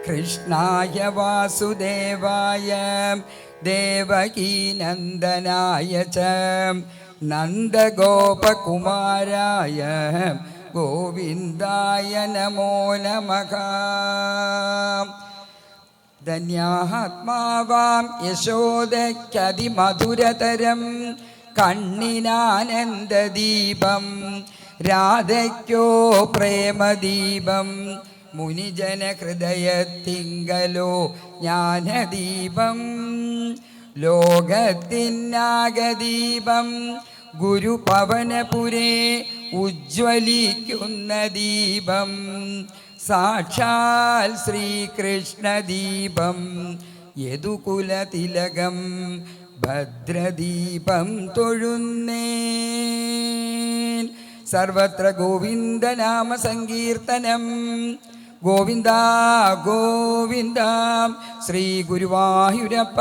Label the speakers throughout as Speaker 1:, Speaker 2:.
Speaker 1: കൃഷ്ണായ വാസുദേവായ ദേവകീനന്ദനായ ച നന്ദഗോപകുമാരായ ഗോവിന്ദായ നമോ നമഃ. ധന്യാത്മാവാം യശോദയ്ക്കതിമധുരതരം കണ്ണിനാനന്ദദീപം രാധയ്ക്കോ പ്രേമദീപം മുനിജനഹൃദയത്തിങ്കലോ ജ്ഞാനദീപം ലോകത്തിനാഗദീപം ഗുരുപവനപുരേ ഉജ്ജ്വലിക്കുന്ന ദീപം സാക്ഷാൽ ശ്രീകൃഷ്ണദീപം യദുകുലതിലകം ഭദ്രദീപം തൊഴുന്നേൻ. സർവത്ര ഗോവിന്ദനാമ സങ്കീർത്തനം. ഗോവിന്ദ ഗോവിന്ദ. ശ്രീ ഗുരുവായൂരപ്പ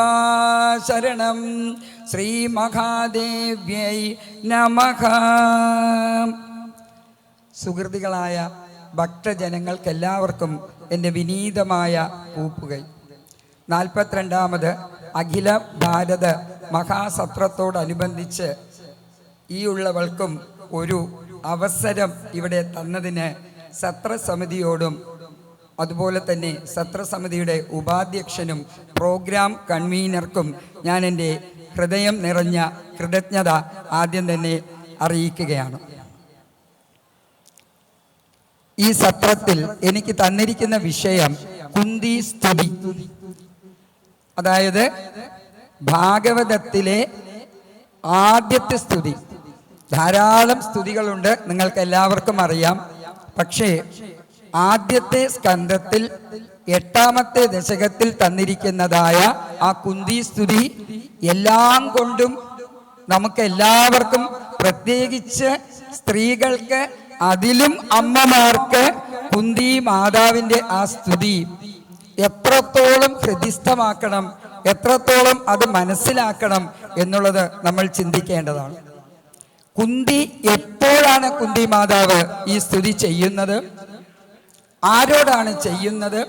Speaker 1: ശരണം. ശ്രീ മഹാദേവ്യൈ നമഃ. സുഹൃത്തുക്കളായ ഭക്തജനങ്ങൾക്കെല്ലാവർക്കും എൻ്റെ വിനീതമായ കൂപ്പുകൈ. 42ാമത് അഖില ഭാരത മഹാസത്രത്തോടനുബന്ധിച്ച് ഈ ഉള്ളവൾക്കും ഒരു അവസരം ഇവിടെ തന്നതിന് സത്രസമിതിയോടും അതുപോലെ തന്നെ സത്രസമിതിയുടെ ഉപാധ്യക്ഷനും പ്രോഗ്രാം കൺവീനർക്കും ഞാൻ എൻ്റെ ഹൃദയം നിറഞ്ഞ കൃതജ്ഞത ആദ്യം തന്നെ അറിയിക്കുകയാണ്. ഈ സത്രത്തിൽ എനിക്ക് തന്നിരിക്കുന്ന വിഷയം കുന്തി സ്തുതി, അതായത് ഭാഗവതത്തിലെ ആദ്യത്തെ സ്തുതി. ധാരാളം സ്തുതികളുണ്ട്, നിങ്ങൾക്ക് എല്ലാവർക്കും അറിയാം. പക്ഷേ ആദ്യത്തെ സ്കന്ധത്തിൽ 8ാമത്തെ ദശകത്തിൽ തന്നിരിക്കുന്നതായ ആ കുന്തി സ്തുതി എല്ലാം കൊണ്ടും നമുക്ക് എല്ലാവർക്കും, പ്രത്യേകിച്ച് സ്ത്രീകൾക്ക്, അതിലും അമ്മമാർക്ക് കുന്തി മാതാവിൻ്റെ ആ സ്തുതി എത്രത്തോളം ഹൃദിസ്ഥമാക്കണം, എത്രത്തോളം അത് മനസ്സിലാക്കണം എന്നുള്ളത് നമ്മൾ ചിന്തിക്കേണ്ടതാണ്. കുന്തി എപ്പോഴാണ് കുന്തി മാതാവ് ഈ സ്തുതി ചെയ്യുന്നത്, ആരോടാണ് ചെയ്യുന്നത്,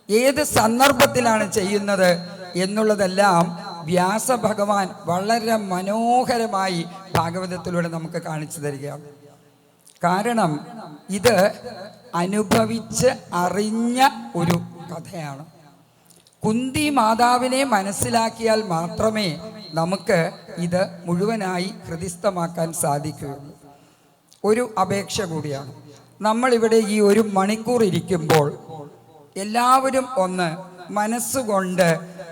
Speaker 1: ഏത് സന്ദർഭത്തിലാണ് ചെയ്യുന്നത് എന്നുള്ളതെല്ലാം വ്യാസഭഗവാൻ വളരെ മനോഹരമായി ഭാഗവതത്തിലൂടെ നമുക്ക് കാണിച്ചു തരികയാണ്. കാരണം ഇത് അനുഭവിച്ച് അറിഞ്ഞ ഒരു കഥയാണ്. കുന്തി മാതാവിനെ മനസ്സിലാക്കിയാൽ മാത്രമേ നമുക്ക് ഇത് മുഴുവനായി ഹൃദിസ്ഥമാക്കാൻ സാധിക്കുകയുള്ളൂ. ഒരു അപേക്ഷ കൂടിയാണ്. നമ്മളിവിടെ ഈ 1 മണിക്കൂർ ഇരിക്കുമ്പോൾ എല്ലാവരും ഒന്ന് മനസ്സുകൊണ്ട്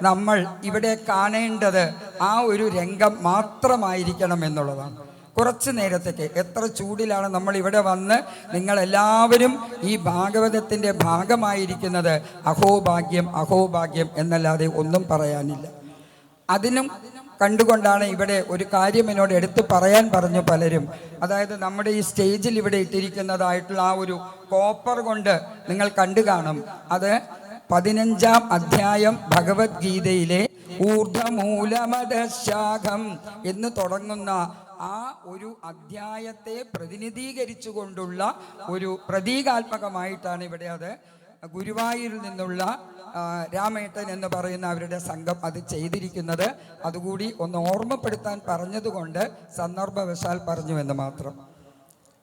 Speaker 1: നമ്മൾ ഇവിടെ കാണേണ്ടത് ആ ഒരു രംഗം മാത്രമായിരിക്കണം എന്നുള്ളതാണ്. കുറച്ച് നേരത്തേക്ക്, എത്ര ചൂടിലാണ് നമ്മൾ ഇവിടെ വന്ന് നിങ്ങളെല്ലാവരും ഈ ഭാഗവതത്തിൻ്റെ ഭാഗമായിരിക്കുന്നത്. അഹോഭാഗ്യം അഹോഭാഗ്യം എന്നല്ലാതെ ഒന്നും പറയാനില്ല. അതിനും കണ്ടുകൊണ്ടാണ് ഇവിടെ ഒരു കാര്യം എന്നോട് എടുത്തു പറയാൻ പറഞ്ഞു പലരും. അതായത് നമ്മുടെ ഈ സ്റ്റേജിൽ ഇവിടെ ഇട്ടിരിക്കുന്നതായിട്ടുള്ള ആ ഒരു കോപ്പർ കൊണ്ട് നിങ്ങൾ കണ്ടു കാണും. അത് 15ാം അധ്യായം ഭഗവത്ഗീതയിലെ ഊർധ്വമൂലമദശാഖം എന്ന് തുടങ്ങുന്ന ആ ഒരു അധ്യായത്തെ പ്രതിനിധീകരിച്ചു കൊണ്ടുള്ള ഒരു പ്രതീകാത്മകമായിട്ടാണ് ഇവിടെ അത് ഗുരുവായൂരിൽ നിന്നുള്ള രാമേട്ടൻ എന്ന് പറയുന്ന അവരുടെ സംഘം അത് ചെയ്തിരിക്കുന്നത്. അതുകൂടി ഒന്ന് ഓർമ്മപ്പെടുത്താൻ പറഞ്ഞതുകൊണ്ട് സന്ദർഭവശാൽ പറഞ്ഞു എന്ന് മാത്രം.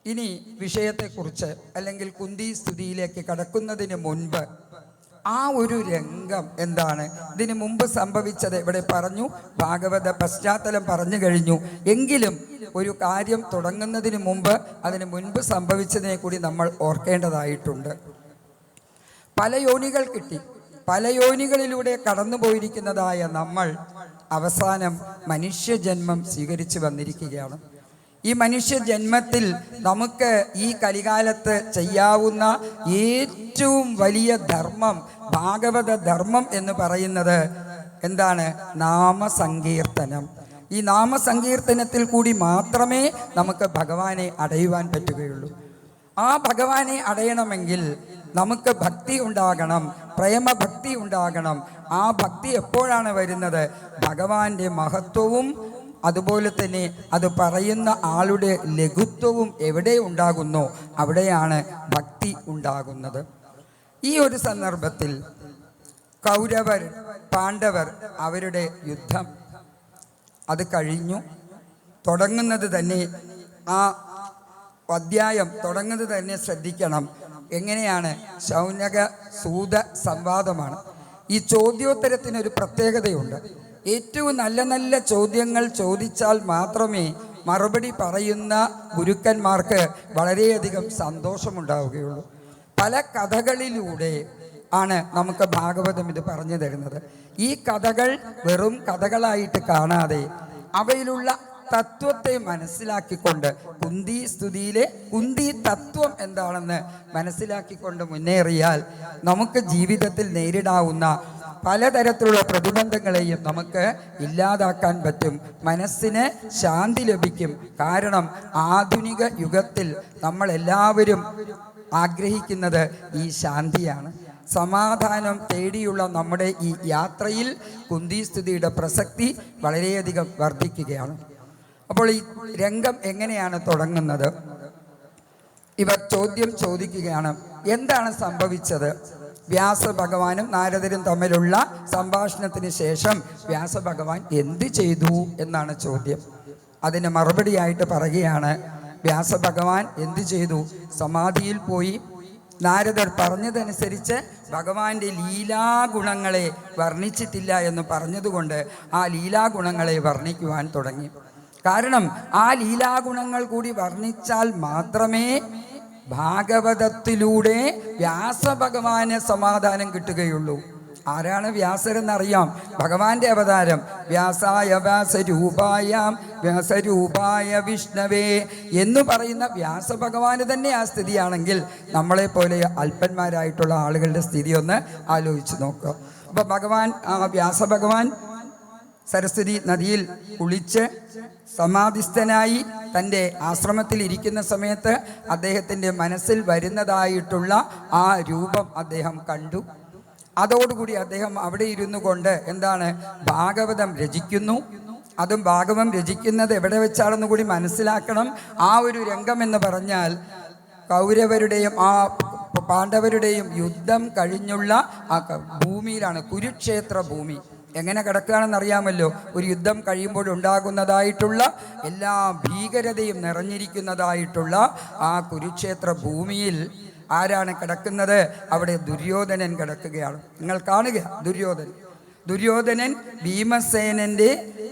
Speaker 1: ഇനി വിഷയത്തെക്കുറിച്ച് അല്ലെങ്കിൽ കുന്തി സ്തുതിയിലേക്ക് കടക്കുന്നതിന് മുൻപ് ആ ഒരു രംഗം എന്താണ്, ഇതിനു മുമ്പ് സംഭവിച്ചത് ഇവിടെ പറഞ്ഞു, ഭാഗവത പശ്ചാത്തലം പറഞ്ഞു കഴിഞ്ഞു. എങ്കിലും ഒരു കാര്യം തുടങ്ങുന്നതിന് മുമ്പ് അതിന് മുൻപ് സംഭവിച്ചതിനെ കൂടി നമ്മൾ ഓർക്കേണ്ടതായിട്ടുണ്ട്. പല യോനികൾ കിട്ടി, പല യോനികളിലൂടെ കടന്നുപോയിരിക്കുന്നതായ നമ്മൾ അവസാനം മനുഷ്യജന്മം സ്വീകരിച്ചു വന്നിരിക്കുകയാണ്. ഈ മനുഷ്യജന്മത്തിൽ നമുക്ക് ഈ കലികാലത്ത് ചെയ്യാവുന്ന ഏറ്റവും വലിയ ധർമ്മം, ഭാഗവത ധർമ്മം എന്ന് പറയുന്നത് എന്താണ്? നാമസങ്കീർത്തനം. ഈ നാമസങ്കീർത്തനത്തിൽ കൂടി മാത്രമേ നമുക്ക് ഭഗവാനെ അടയുവാൻ പറ്റുകയുള്ളൂ. ആ ഭഗവാനെ അടയണമെങ്കിൽ നമുക്ക് ഭക്തി ഉണ്ടാകണം, പ്രേമഭക്തി ഉണ്ടാകണം. ആ ഭക്തി എപ്പോഴാണ് വരുന്നത്? ഭഗവാന്റെ മഹത്വവും അതുപോലെ തന്നെ അത് പറയുന്ന ആളുടെ ലഘുത്വവും എവിടെ ഉണ്ടാകുന്നോ അവിടെയാണ് ഭക്തി ഉണ്ടാകുന്നത്. ഈ ഒരു സന്ദർഭത്തിൽ കൗരവർ പാണ്ഡവർ അവരുടെ യുദ്ധം അത് കഴിഞ്ഞു. തുടങ്ങുന്നത് തന്നെ ആ അധ്യായം തുടങ്ങുന്നത് തന്നെ ശ്രദ്ധിക്കണം. എങ്ങനെയാണ്? ശൗനക സൂത സംവാദമാണ്. ഈ ചോദ്യോത്തരത്തിനൊരു പ്രത്യേകതയുണ്ട്. ഏറ്റവും നല്ല നല്ല ചോദ്യങ്ങൾ ചോദിച്ചാൽ മാത്രമേ മറുപടി പറയുന്ന ഗുരുക്കന്മാർക്ക് വളരെയധികം സന്തോഷമുണ്ടാവുകയുള്ളൂ. പല കഥകളിലൂടെ ആണ് നമുക്ക് ഭാഗവതം ഇത് പറഞ്ഞു തരുന്നത്. ഈ കഥകൾ വെറും കഥകളായിട്ട് കാണാതെ അവയിലുള്ള തത്വത്തെ മനസ്സിലാക്കിക്കൊണ്ട് കുന്തി സ്തുതിയിലെ കുന്തി തത്വം എന്താണെന്ന് മനസ്സിലാക്കിക്കൊണ്ട് മുന്നേറിയാൽ നമുക്ക് ജീവിതത്തിൽ നേരിടാവുന്ന പലതരത്തിലുള്ള പ്രതിബന്ധങ്ങളെയും നമുക്ക് ഇല്ലാതാക്കാൻ പറ്റും. മനസ്സിന് ശാന്തി ലഭിക്കും. കാരണം ആധുനിക യുഗത്തിൽ നമ്മളെല്ലാവരും ആഗ്രഹിക്കുന്നത് ഈ ശാന്തിയാണ്. സമാധാനം തേടിയുള്ള നമ്മുടെ ഈ യാത്രയിൽ കുന്തിസ്തുതിയുടെ പ്രസക്തി വളരെയധികം വർദ്ധിക്കുകയാണ്. അപ്പോൾ ഈ രംഗം എങ്ങനെയാണ് തുടങ്ങുന്നത്? ഇവർ ചോദ്യം ചോദിക്കുകയാണ്, എന്താണ് സംഭവിച്ചത്? വ്യാസഭഗവാനും നാരദരും തമ്മിലുള്ള സംഭാഷണത്തിന് ശേഷം വ്യാസഭഗവാൻ എന്ത് ചെയ്തു എന്നാണ് ചോദ്യം. അതിന് മറുപടിയായിട്ട് പറയുകയാണ്, വ്യാസഭഗവാൻ എന്ത് ചെയ്തു? സമാധിയിൽ പോയി. നാരദർ പറഞ്ഞതനുസരിച്ച് ഭഗവാന്റെ ലീലാഗുണങ്ങളെ വർണ്ണിച്ചിട്ടില്ല എന്ന് പറഞ്ഞതുകൊണ്ട് ആ ലീലാഗുണങ്ങളെ വർണ്ണിക്കുവാൻ തുടങ്ങി. കാരണം ആ ലീലാഗുണങ്ങൾ കൂടി വർണ്ണിച്ചാൽ മാത്രമേ ഭാഗവതത്തിലൂടെ വ്യാസഭഗവാന് സമാധാനം കിട്ടുകയുള്ളൂ. ആരാണ് വ്യാസരെന്നറിയാം? ഭഗവാന്റെ അവതാരം. വ്യാസായ വ്യാസരൂപായാം വ്യാസരൂപായ വിഷ്ണവേ എന്ന് പറയുന്ന വ്യാസഭഗവാന് തന്നെ ആ സ്ഥിതിയാണെങ്കിൽ നമ്മളെപ്പോലെ അല്പന്മാരായിട്ടുള്ള ആളുകളുടെ സ്ഥിതി ഒന്ന് ആലോചിച്ച് നോക്കുക. അപ്പോൾ ഭഗവാൻ വ്യാസഭഗവാൻ സരസ്വതി നദിയിൽ കുളിച്ച് സമാധിസ്ഥനായി തൻ്റെ ആശ്രമത്തിൽ ഇരിക്കുന്ന സമയത്ത് അദ്ദേഹത്തിൻ്റെ മനസ്സിൽ വരുന്നതായിട്ടുള്ള ആ രൂപം അദ്ദേഹം കണ്ടു. അതോടുകൂടി അദ്ദേഹം അവിടെ ഇരുന്നു കൊണ്ട് എന്താണ് ഭാഗവതം രചിക്കുന്നു. അതും ഭാഗവതം രചിക്കുന്നത് എവിടെ വെച്ചാണെന്ന് കൂടി മനസ്സിലാക്കണം. ആ ഒരു രംഗം എന്ന് പറഞ്ഞാൽ കൗരവരുടെയും ആ പാണ്ഡവരുടെയും യുദ്ധം കഴിഞ്ഞുള്ള ആ ഭൂമിയിലാണ്. കുരുക്ഷേത്ര ഭൂമി എങ്ങനെ കിടക്കുകയാണെന്ന് അറിയാമല്ലോ. ഒരു യുദ്ധം കഴിയുമ്പോൾ ഉണ്ടാകുന്നതായിട്ടുള്ള എല്ലാ ഭീകരതയും നിറഞ്ഞിരിക്കുന്നതായിട്ടുള്ള ആ കുരുക്ഷേത്ര ഭൂമിയിൽ ആരാണ് കിടക്കുന്നത്? അവിടെ ദുര്യോധനൻ കിടക്കുകയാണ്. നിങ്ങൾ കാണുക, ദുര്യോധനൻ ഭീമസേനന്റെ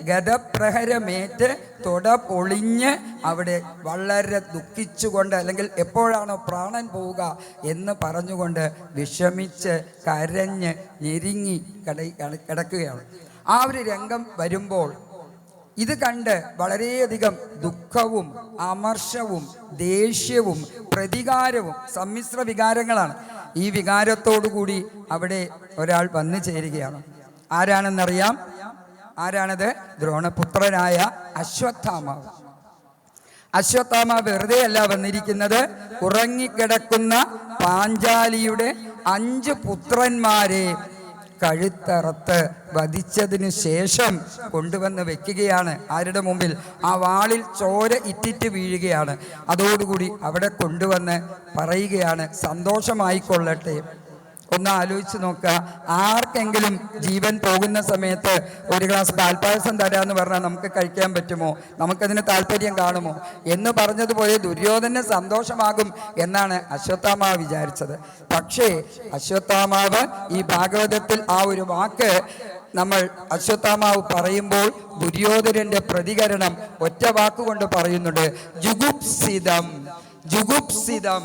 Speaker 1: ഗദപ്രഹരമേറ്റ് തൊട പൊളിഞ്ഞ് അവിടെ വളരെ ദുഃഖിച്ചുകൊണ്ട്, അല്ലെങ്കിൽ എപ്പോഴാണോ പ്രാണൻ പോവുക എന്ന് പറഞ്ഞുകൊണ്ട് വിഷമിച്ച് കരഞ്ഞ് ഞെരുങ്ങി കിടക്കുകയാണ്. ആ ഒരു രംഗം വരുമ്പോൾ ഇത് കണ്ട് വളരെയധികം ദുഃഖവും അമർഷവും ദേഷ്യവും പ്രതികാരവും സമ്മിശ്ര വികാരങ്ങളാണ്. ഈ വികാരത്തോടുകൂടി അവിടെ ഒരാൾ വന്നു ചേരുകയാണ്. ആരാണെന്നറിയാം? ആരാണത്? ദ്രോണപുത്രനായ അശ്വത്ഥാമാവ്. അശ്വത്ഥാമ വെറുതെ അല്ല വന്നിരിക്കുന്നത്. ഉറങ്ങിക്കിടക്കുന്ന പാഞ്ചാലിയുടെ 5 പുത്രന്മാരെ കഴുത്തറത്ത് വധിച്ചതിന് ശേഷം കൊണ്ടുവന്ന് വെക്കുകയാണ്. ആരുടെ മുമ്പിൽ? ആ വാളിൽ ചോര ഇറ്റിറ്റ് വീഴുകയാണ്. അതോടുകൂടി അവിടെ കൊണ്ടുവന്ന് പറയുകയാണ്, സന്തോഷമായിക്കൊള്ളട്ടെ. ഒന്ന് ആലോചിച്ച് നോക്കുക. ആർക്കെങ്കിലും ജീവൻ പോകുന്ന സമയത്ത് ഒരു ഗ്ലാസ് പാൽപ്പായസം തരാമെന്ന് പറഞ്ഞാൽ നമുക്ക് കഴിക്കാൻ പറ്റുമോ? നമുക്കതിന് താല്പര്യം കാണുമോ? എന്ന് പറഞ്ഞതുപോലെ ദുര്യോധന സന്തോഷമാകും എന്നാണ് അശ്വത്ഥാമാവ് വിചാരിച്ചത്. പക്ഷേ അശ്വത്ഥാമാവ് ഈ ഭാഗവതത്തിൽ ആ ഒരു വാക്ക് നമ്മൾ അശ്വത്ഥാമാവ് പറയുമ്പോൾ ദുര്യോധനന്റെ പ്രതികരണം ഒറ്റ വാക്കുകൊണ്ട് പറയുന്നുണ്ട്, ജുഗുപ്സിതം. ജുഗുപ്സിതം.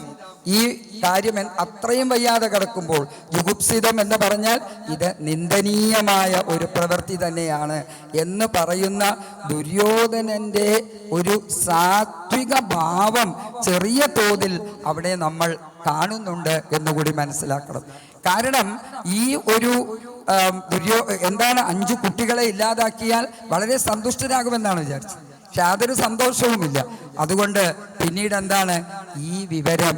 Speaker 1: ഈ കാര്യം അത്രയും വയ്യാതെ കിടക്കുമ്പോൾ ജുഗുപ്സിതം എന്ന് പറഞ്ഞാൽ ഇത് നിന്ദനീയമായ ഒരു പ്രവൃത്തി തന്നെയാണ് എന്ന് പറയുന്ന ദുര്യോധനന്റെ ഒരു സാത്വിക ഭാവം ചെറിയ തോതിൽ അവിടെ നമ്മൾ കാണുന്നുണ്ട് എന്നുകൂടി മനസ്സിലാക്കണം. കാരണം ഈ ഒരു എന്താണ് 5 കുട്ടികളെ ഇല്ലാതാക്കിയാൽ വളരെ സന്തുഷ്ടരാകുമെന്നാണ് വിചാരിച്ചത്. പക്ഷെ യാതൊരു സന്തോഷവുമില്ല. അതുകൊണ്ട് പിന്നീട് എന്താണ് ഈ വിവരം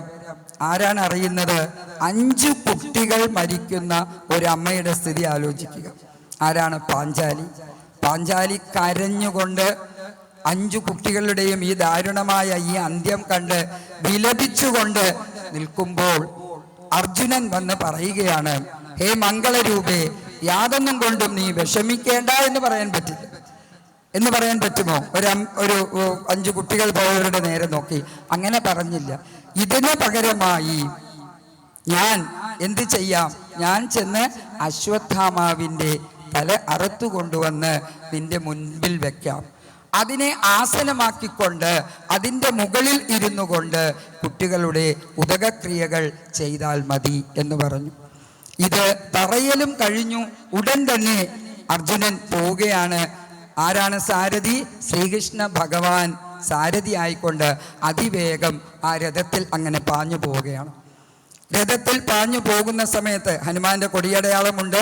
Speaker 1: ആരാണ് അറിയുന്നത്? 5 കുട്ടികൾ മരിക്കുന്ന ഒരമ്മയുടെ സ്ഥിതി ആലോചിക്കുക. ആരാണ്? പാഞ്ചാലി. പാഞ്ചാലി കരഞ്ഞുകൊണ്ട് 5 കുട്ടികളുടെയും ഈ ദാരുണമായ ഈ അന്ത്യം കണ്ട് വിലപിച്ചുകൊണ്ട് നിൽക്കുമ്പോൾ അർജുനൻ വന്ന് പറയുകയാണ്, ഹേ മംഗളരൂപേ, യാതൊന്നും കൊണ്ടും നീ വിഷമിക്കേണ്ട എന്ന് പറയാൻ പറ്റില്ല. എന്ന് പറയാൻ പറ്റുമോ? ഒരു 5 കുട്ടികൾ പോയവരുടെ നേരെ നോക്കി അങ്ങനെ പറഞ്ഞില്ല. ഇതിന് പകരമായി ഞാൻ എന്ത് ചെയ്യാം? ഞാൻ ചെന്ന് അശ്വത്ഥാമാവിൻ്റെ തല അറുത്തു കൊണ്ടുവന്ന് നിന്റെ മുൻപിൽ വെക്കാം. അതിനെ ആസനമാക്കിക്കൊണ്ട് അതിൻ്റെ മുകളിൽ ഇരുന്നു കൊണ്ട് കുട്ടികളുടെ ഉദകക്രിയകൾ ചെയ്താൽ മതി എന്ന് പറഞ്ഞു. ഇത് പറയലും കഴിഞ്ഞു. ഉടൻ തന്നെ അർജുനൻ പോവുകയാണ്. ആരാണ് സാരഥി? ശ്രീകൃഷ്ണ ഭഗവാൻ സാരഥി ആയിക്കൊണ്ട് അതിവേഗം ആ രഥത്തിൽ അങ്ങനെ പാഞ്ഞു പോവുകയാണ്. രഥത്തിൽ പാഞ്ഞു പോകുന്ന സമയത്ത് ഹനുമാന്റെ കൊടിയടയാളമുണ്ട്.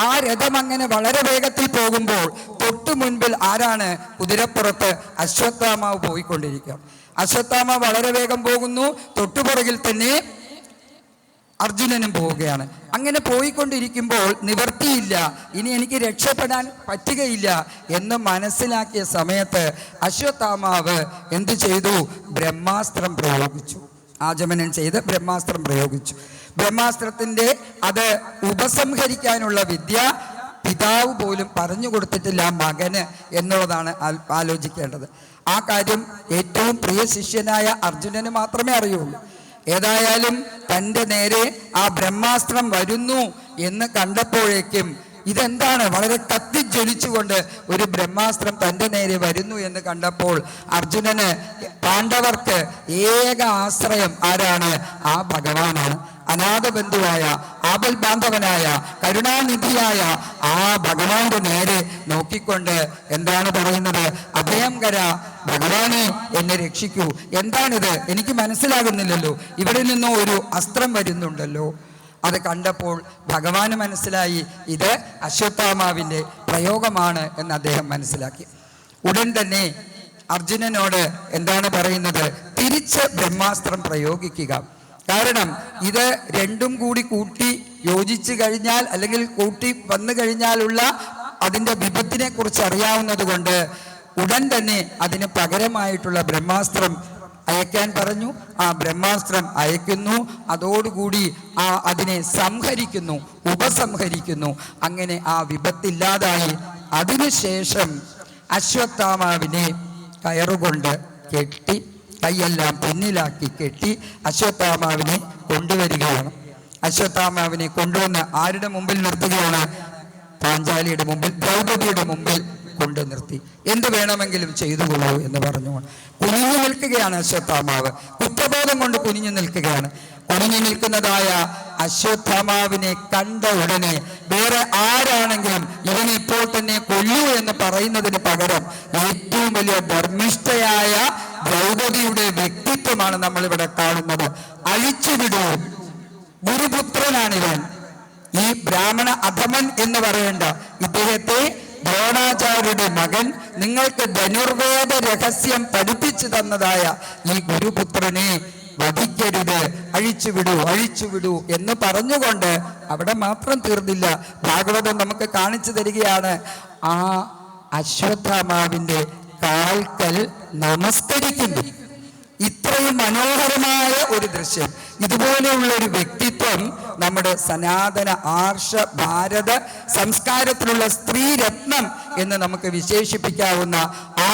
Speaker 1: ആ രഥം അങ്ങനെ വളരെ വേഗത്തിൽ പോകുമ്പോൾ തൊട്ടു മുൻപിൽ ആരാണ്? കുതിരപ്പുറത്ത് അശ്വത്ഥാമാവ് പോയിക്കൊണ്ടിരിക്കുക. അശ്വത്ഥാമാവ് വളരെ വേഗം പോകുന്നു. തൊട്ടുപുറകിൽ തന്നെ അർജുനനും പോവുകയാണ്. അങ്ങനെ പോയിക്കൊണ്ടിരിക്കുമ്പോൾ നിവർത്തിയില്ല, ഇനി എനിക്ക് രക്ഷപ്പെടാൻ പറ്റുകയില്ല എന്ന് മനസ്സിലാക്കിയ സമയത്ത് അശ്വത്ഥാമാവ് എന്തു ചെയ്തു? ബ്രഹ്മാസ്ത്രം പ്രയോഗിച്ചു. ആചമനം ചെയ്ത് ബ്രഹ്മാസ്ത്രം പ്രയോഗിച്ചു. ബ്രഹ്മാസ്ത്രത്തിൻ്റെ അത് ഉപസംഹരിക്കാനുള്ള വിദ്യ പിതാവ് പോലും പറഞ്ഞു കൊടുത്തിട്ടില്ല മകന് എന്നുള്ളതാണ് ആലോചിക്കേണ്ടത്. ആ കാര്യം ഏറ്റവും പ്രിയ ശിഷ്യനായ അർജുനന് മാത്രമേ അറിയുള്ളൂ. ഏതായാലും തൻ്റെ നേരെ ആ ബ്രഹ്മാസ്ത്രം വരുന്നു എന്ന് കണ്ടപ്പോഴേക്കും ഇതെന്താണ്? വളരെ കത്തിജ്വലിച്ചുകൊണ്ട് ഒരു ബ്രഹ്മാസ്ത്രം തൻ്റെ നേരെ വരുന്നു എന്ന് കണ്ടപ്പോൾ അർജുനന് പാണ്ഡവർക്ക് ഏക ആശ്രയം ആരാണ്? ആ ഭഗവാനാണ്. അനാഥബന്ധുവായ, ആപൽ ബാന്ധവനായ, കരുണാനിധിയായ ആ ഭഗവാന്റെ നേരെ നോക്കിക്കൊണ്ട് എന്താണ് പറയുന്നത്? അഭയം കര, ഭഗവാനെ എന്നെ രക്ഷിക്കൂ. എന്താണിത്? എനിക്ക് മനസ്സിലാകുന്നില്ലല്ലോ. ഇവിടെ നിന്നും ഒരു അസ്ത്രം വരുന്നുണ്ടല്ലോ. അത് കണ്ടപ്പോൾ ഭഗവാന് മനസ്സിലായി ഇത് അശ്വത്ഥാമാവിൻ്റെ പ്രയോഗമാണ് എന്ന് അദ്ദേഹം മനസ്സിലാക്കി. ഉടൻ തന്നെ അർജുനനോട് എന്താണ് പറയുന്നത്? തിരിച്ച് ബ്രഹ്മാസ്ത്രം പ്രയോഗിക്കുക. കാരണം ഇത് രണ്ടും കൂടി കൂട്ടി യോജിച്ചു കഴിഞ്ഞാൽ അല്ലെങ്കിൽ കൂട്ടി വന്നു കഴിഞ്ഞാലുള്ള അതിൻ്റെ വിപത്തിനെ കുറിച്ച് അറിയാവുന്നത് കൊണ്ട് ഉടൻ തന്നെ അതിന് പകരമായിട്ടുള്ള ബ്രഹ്മാസ്ത്രം അയക്കാൻ പറഞ്ഞു. ആ ബ്രഹ്മാസ്ത്രം അയക്കുന്നു. അതോടുകൂടി അതിനെ സംഹരിക്കുന്നു, ഉപസംഹരിക്കുന്നു. അങ്ങനെ ആ വിപത്തില്ലാതായി. അതിനുശേഷം അശ്വത്ഥാമാവിനെ കയറുകൊണ്ട് കെട്ടി, കൈയെല്ലാം പിന്നിലാക്കി കെട്ടി അശ്വത്ഥാമാവിനെ കൊണ്ടുവരികയാണ്. അശ്വത്ഥാമാവിനെ കൊണ്ടുവന്ന് ആരുടെ മുമ്പിൽ നിർത്തുകയാണ്? പാഞ്ചാലിയുടെ മുമ്പിൽ, ദ്രൗപദിയുടെ മുമ്പിൽ കൊണ്ട് നിർത്തി. എന്ത് വേണമെങ്കിലും ചെയ്തുകൊള്ളൂ എന്ന് പറഞ്ഞുകൊണ്ട് കുനിഞ്ഞു നിൽക്കുകയാണ് അശ്വത്ഥാമാവ്. കുറ്റബോധം കൊണ്ട് കുനിഞ്ഞു നിൽക്കുകയാണ്. കുനിഞ്ഞു നിൽക്കുന്നതായ അശ്വത്ഥാമാവിനെ കണ്ട ഉടനെ വേറെ ആരാണെങ്കിലും ഇവനെ ഇപ്പോൾ തന്നെ കൊല്ലൂ എന്ന് പറയുന്നതിന് പകരം ഏറ്റവും വലിയ ധർമ്മിഷ്ഠയായ ദ്രൗപദിയുടെ വ്യക്തിത്വമാണ് നമ്മളിവിടെ കാണുന്നത്. അഴിച്ചുവിടൂ, ഗുരുപുത്രനാണിവൻ. ഈ ബ്രാഹ്മണ അധമൻ എന്ന് പറയേണ്ട ഇദ്ദേഹത്തെ ദ്രോണാചാര്യരുടെ മകൻ, നിങ്ങൾക്ക് ധനുർവേദ രഹസ്യം പഠിപ്പിച്ചു തന്നതായ ഈ ഗുരുപുത്രനെ വധിക്കരുത്, അഴിച്ചുവിടൂ, അഴിച്ചുവിടൂ എന്ന് പറഞ്ഞുകൊണ്ട് അവിടെ മാത്രം തീർന്നില്ല. ഭാഗവതം നമുക്ക് കാണിച്ചു തരികയാണ്. ആ അശ്വത്ഥാമാവിൻ്റെ കാൽക്കൽ നമസ്കരിക്കുന്നു. ഇത്രയും മനോഹരമായ ഒരു ദൃശ്യം, ഇതുപോലെയുള്ള ഒരു വ്യക്തിത്വം നമ്മുടെ സനാതന ആർഷ ഭാരത സംസ്കാരത്തിലുള്ള സ്ത്രീരത്നം എന്ന് നമുക്ക് വിശേഷിപ്പിക്കാവുന്ന ആ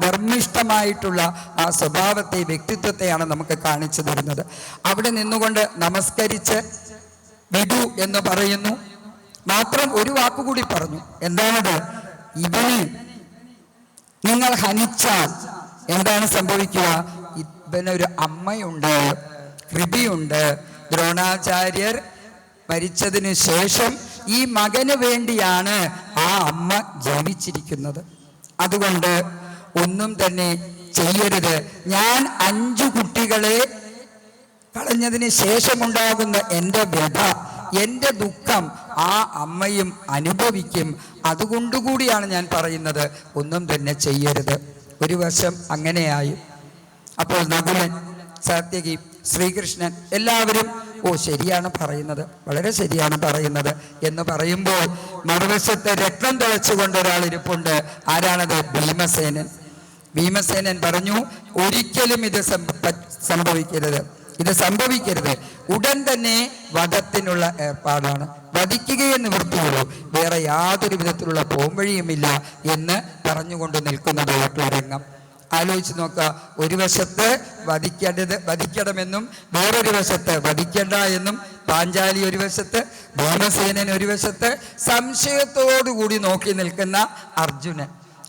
Speaker 1: ധർമ്മിഷ്ഠമായിട്ടുള്ള ആ സ്വഭാവത്തെ, വ്യക്തിത്വത്തെയാണ് നമുക്ക് കാണിച്ചു തരുന്നത്. അവിടെ നിന്നുകൊണ്ട് നമസ്കരിച്ച് വിടു എന്ന് പറയുന്നു. മാത്രം ഒരു വാക്കുകൂടി പറഞ്ഞു. എന്താണത്? ഇവന് നിങ്ങൾ ഹനിച്ചാൽ എന്താണ് സംഭവിക്കുക? ഇവനൊരു അമ്മയുണ്ട്, കൃപിയുണ്ട്. ദ്രോണാചാര്യർ മരിച്ചതിന് ശേഷം ഈ മകന് വേണ്ടിയാണ് ആ അമ്മ ജീവിച്ചിരിക്കുന്നത്. അതുകൊണ്ട് ഒന്നും തന്നെ ചെയ്യരുത്. ഞാൻ 5 കുട്ടികളെ കളഞ്ഞതിന് ശേഷമുണ്ടാകുന്ന എൻ്റെ വ്യഥ, എൻ്റെ ദുഃഖം ആ അമ്മയും അനുഭവിക്കും. അതുകൊണ്ടുകൂടിയാണ് ഞാൻ പറയുന്നത്, ഒന്നും തന്നെ ചെയ്യരുത്. ഒരു വശം അങ്ങനെയായി. അപ്പോൾ നകുലൻ, സാത്യകി, ശ്രീകൃഷ്ണൻ എല്ലാവരും ശരിയാണ് പറയുന്നത്, വളരെ ശരിയാണ് പറയുന്നത് എന്ന് പറയുമ്പോൾ മറുവശത്ത് രക്തം തിളച്ചുകൊണ്ട് ഒരാൾ ഇരിപ്പുണ്ട്. ആരാണത്? ഭീമസേനൻ. ഭീമസേനൻ പറഞ്ഞു, ഒരിക്കലും ഇത് സംഭവിക്കരുത്. ഇത് സംഭവിക്കരുത്. ഉടൻ തന്നെ വധത്തിനുള്ള ഏർപ്പാടാണ്. വധിക്കുകയെ നിവൃത്തിയുള്ളൂ, വേറെ യാതൊരു വിധത്തിലുള്ള പോംവഴിയുമില്ല എന്ന് പറഞ്ഞുകൊണ്ട് നിൽക്കുന്നതായിട്ടുള്ള രംഗം ആലോചിച്ച് നോക്കുക. ഒരു വശത്ത് വധിക്കണമെന്നും വേറൊരു വശത്ത് വധിക്കണ്ട എന്നും പാഞ്ചാലി ഒരു വശത്ത്, ഭീമസേനൻ ഒരു വശത്ത്, സംശയത്തോടുകൂടി നോക്കി നിൽക്കുന്ന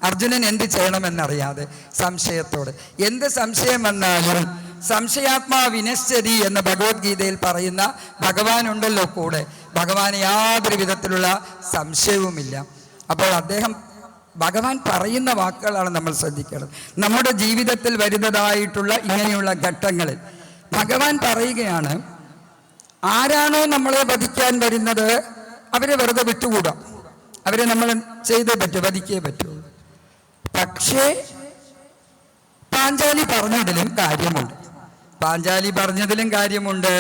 Speaker 1: അർജുനൻ എന്ത് ചെയ്യണമെന്നറിയാതെ സംശയത്തോട്. എന്ത് സംശയം വന്നാലും സംശയാത്മാ വിനശ്യതി എന്ന ഭഗവത്ഗീതയിൽ പറയുന്ന ഭഗവാനുണ്ടല്ലോ കൂടെ, ഭഗവാന് യാതൊരു വിധത്തിലുള്ള സംശയവുമില്ല. അപ്പോൾ ഭഗവാൻ പറയുന്ന വാക്കുകളാണ് നമ്മൾ ശ്രദ്ധിക്കേണ്ടത്. നമ്മുടെ ജീവിതത്തിൽ വരുന്നതായിട്ടുള്ള ഇങ്ങനെയുള്ള ഘട്ടങ്ങളിൽ ഭഗവാൻ പറയുകയാണ്, ആരാണോ നമ്മളെ വധിക്കാൻ വരുന്നത് അവരെ വെറുതെ വിട്ടുകൂടാ, അവരെ നമ്മൾ ചെയ്തേ പറ്റൂ, വധിക്കേ പറ്റൂ. പക്ഷേ പാഞ്ചാലി പറഞ്ഞതിലും കാര്യമുണ്ട്,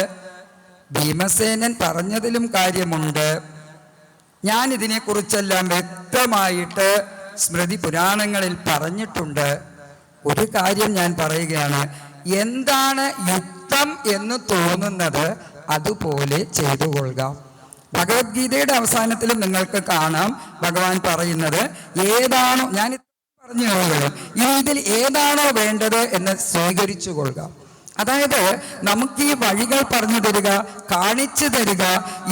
Speaker 1: ഭീമസേനൻ പറഞ്ഞതിലും കാര്യമുണ്ട്. ഞാൻ ഇതിനെക്കുറിച്ചെല്ലാം വ്യക്തമായിട്ട് സ്മൃതി പുരാണങ്ങളിൽ പറഞ്ഞിട്ടുണ്ട്. ഒരു കാര്യം ഞാൻ പറയുകയാണ്, എന്താണ് യുക്തം എന്ന് തോന്നുന്നത് അതുപോലെ ചെയ്തു കൊള്ളുക. ഭഗവത്ഗീതയുടെ അവസാനത്തിൽ നിങ്ങൾക്ക് കാണാം ഭഗവാൻ പറയുന്നത്, ഏതാണോ ഞാൻ പറഞ്ഞു കഴിഞ്ഞു, ഇതിൽ ഏതാണോ വേണ്ടത് എന്ന് സ്വീകരിച്ചു കൊള്ളുക. അതായത് നമുക്ക് ഈ വഴികൾ പറഞ്ഞു തരിക, കാണിച്ചു തരിക,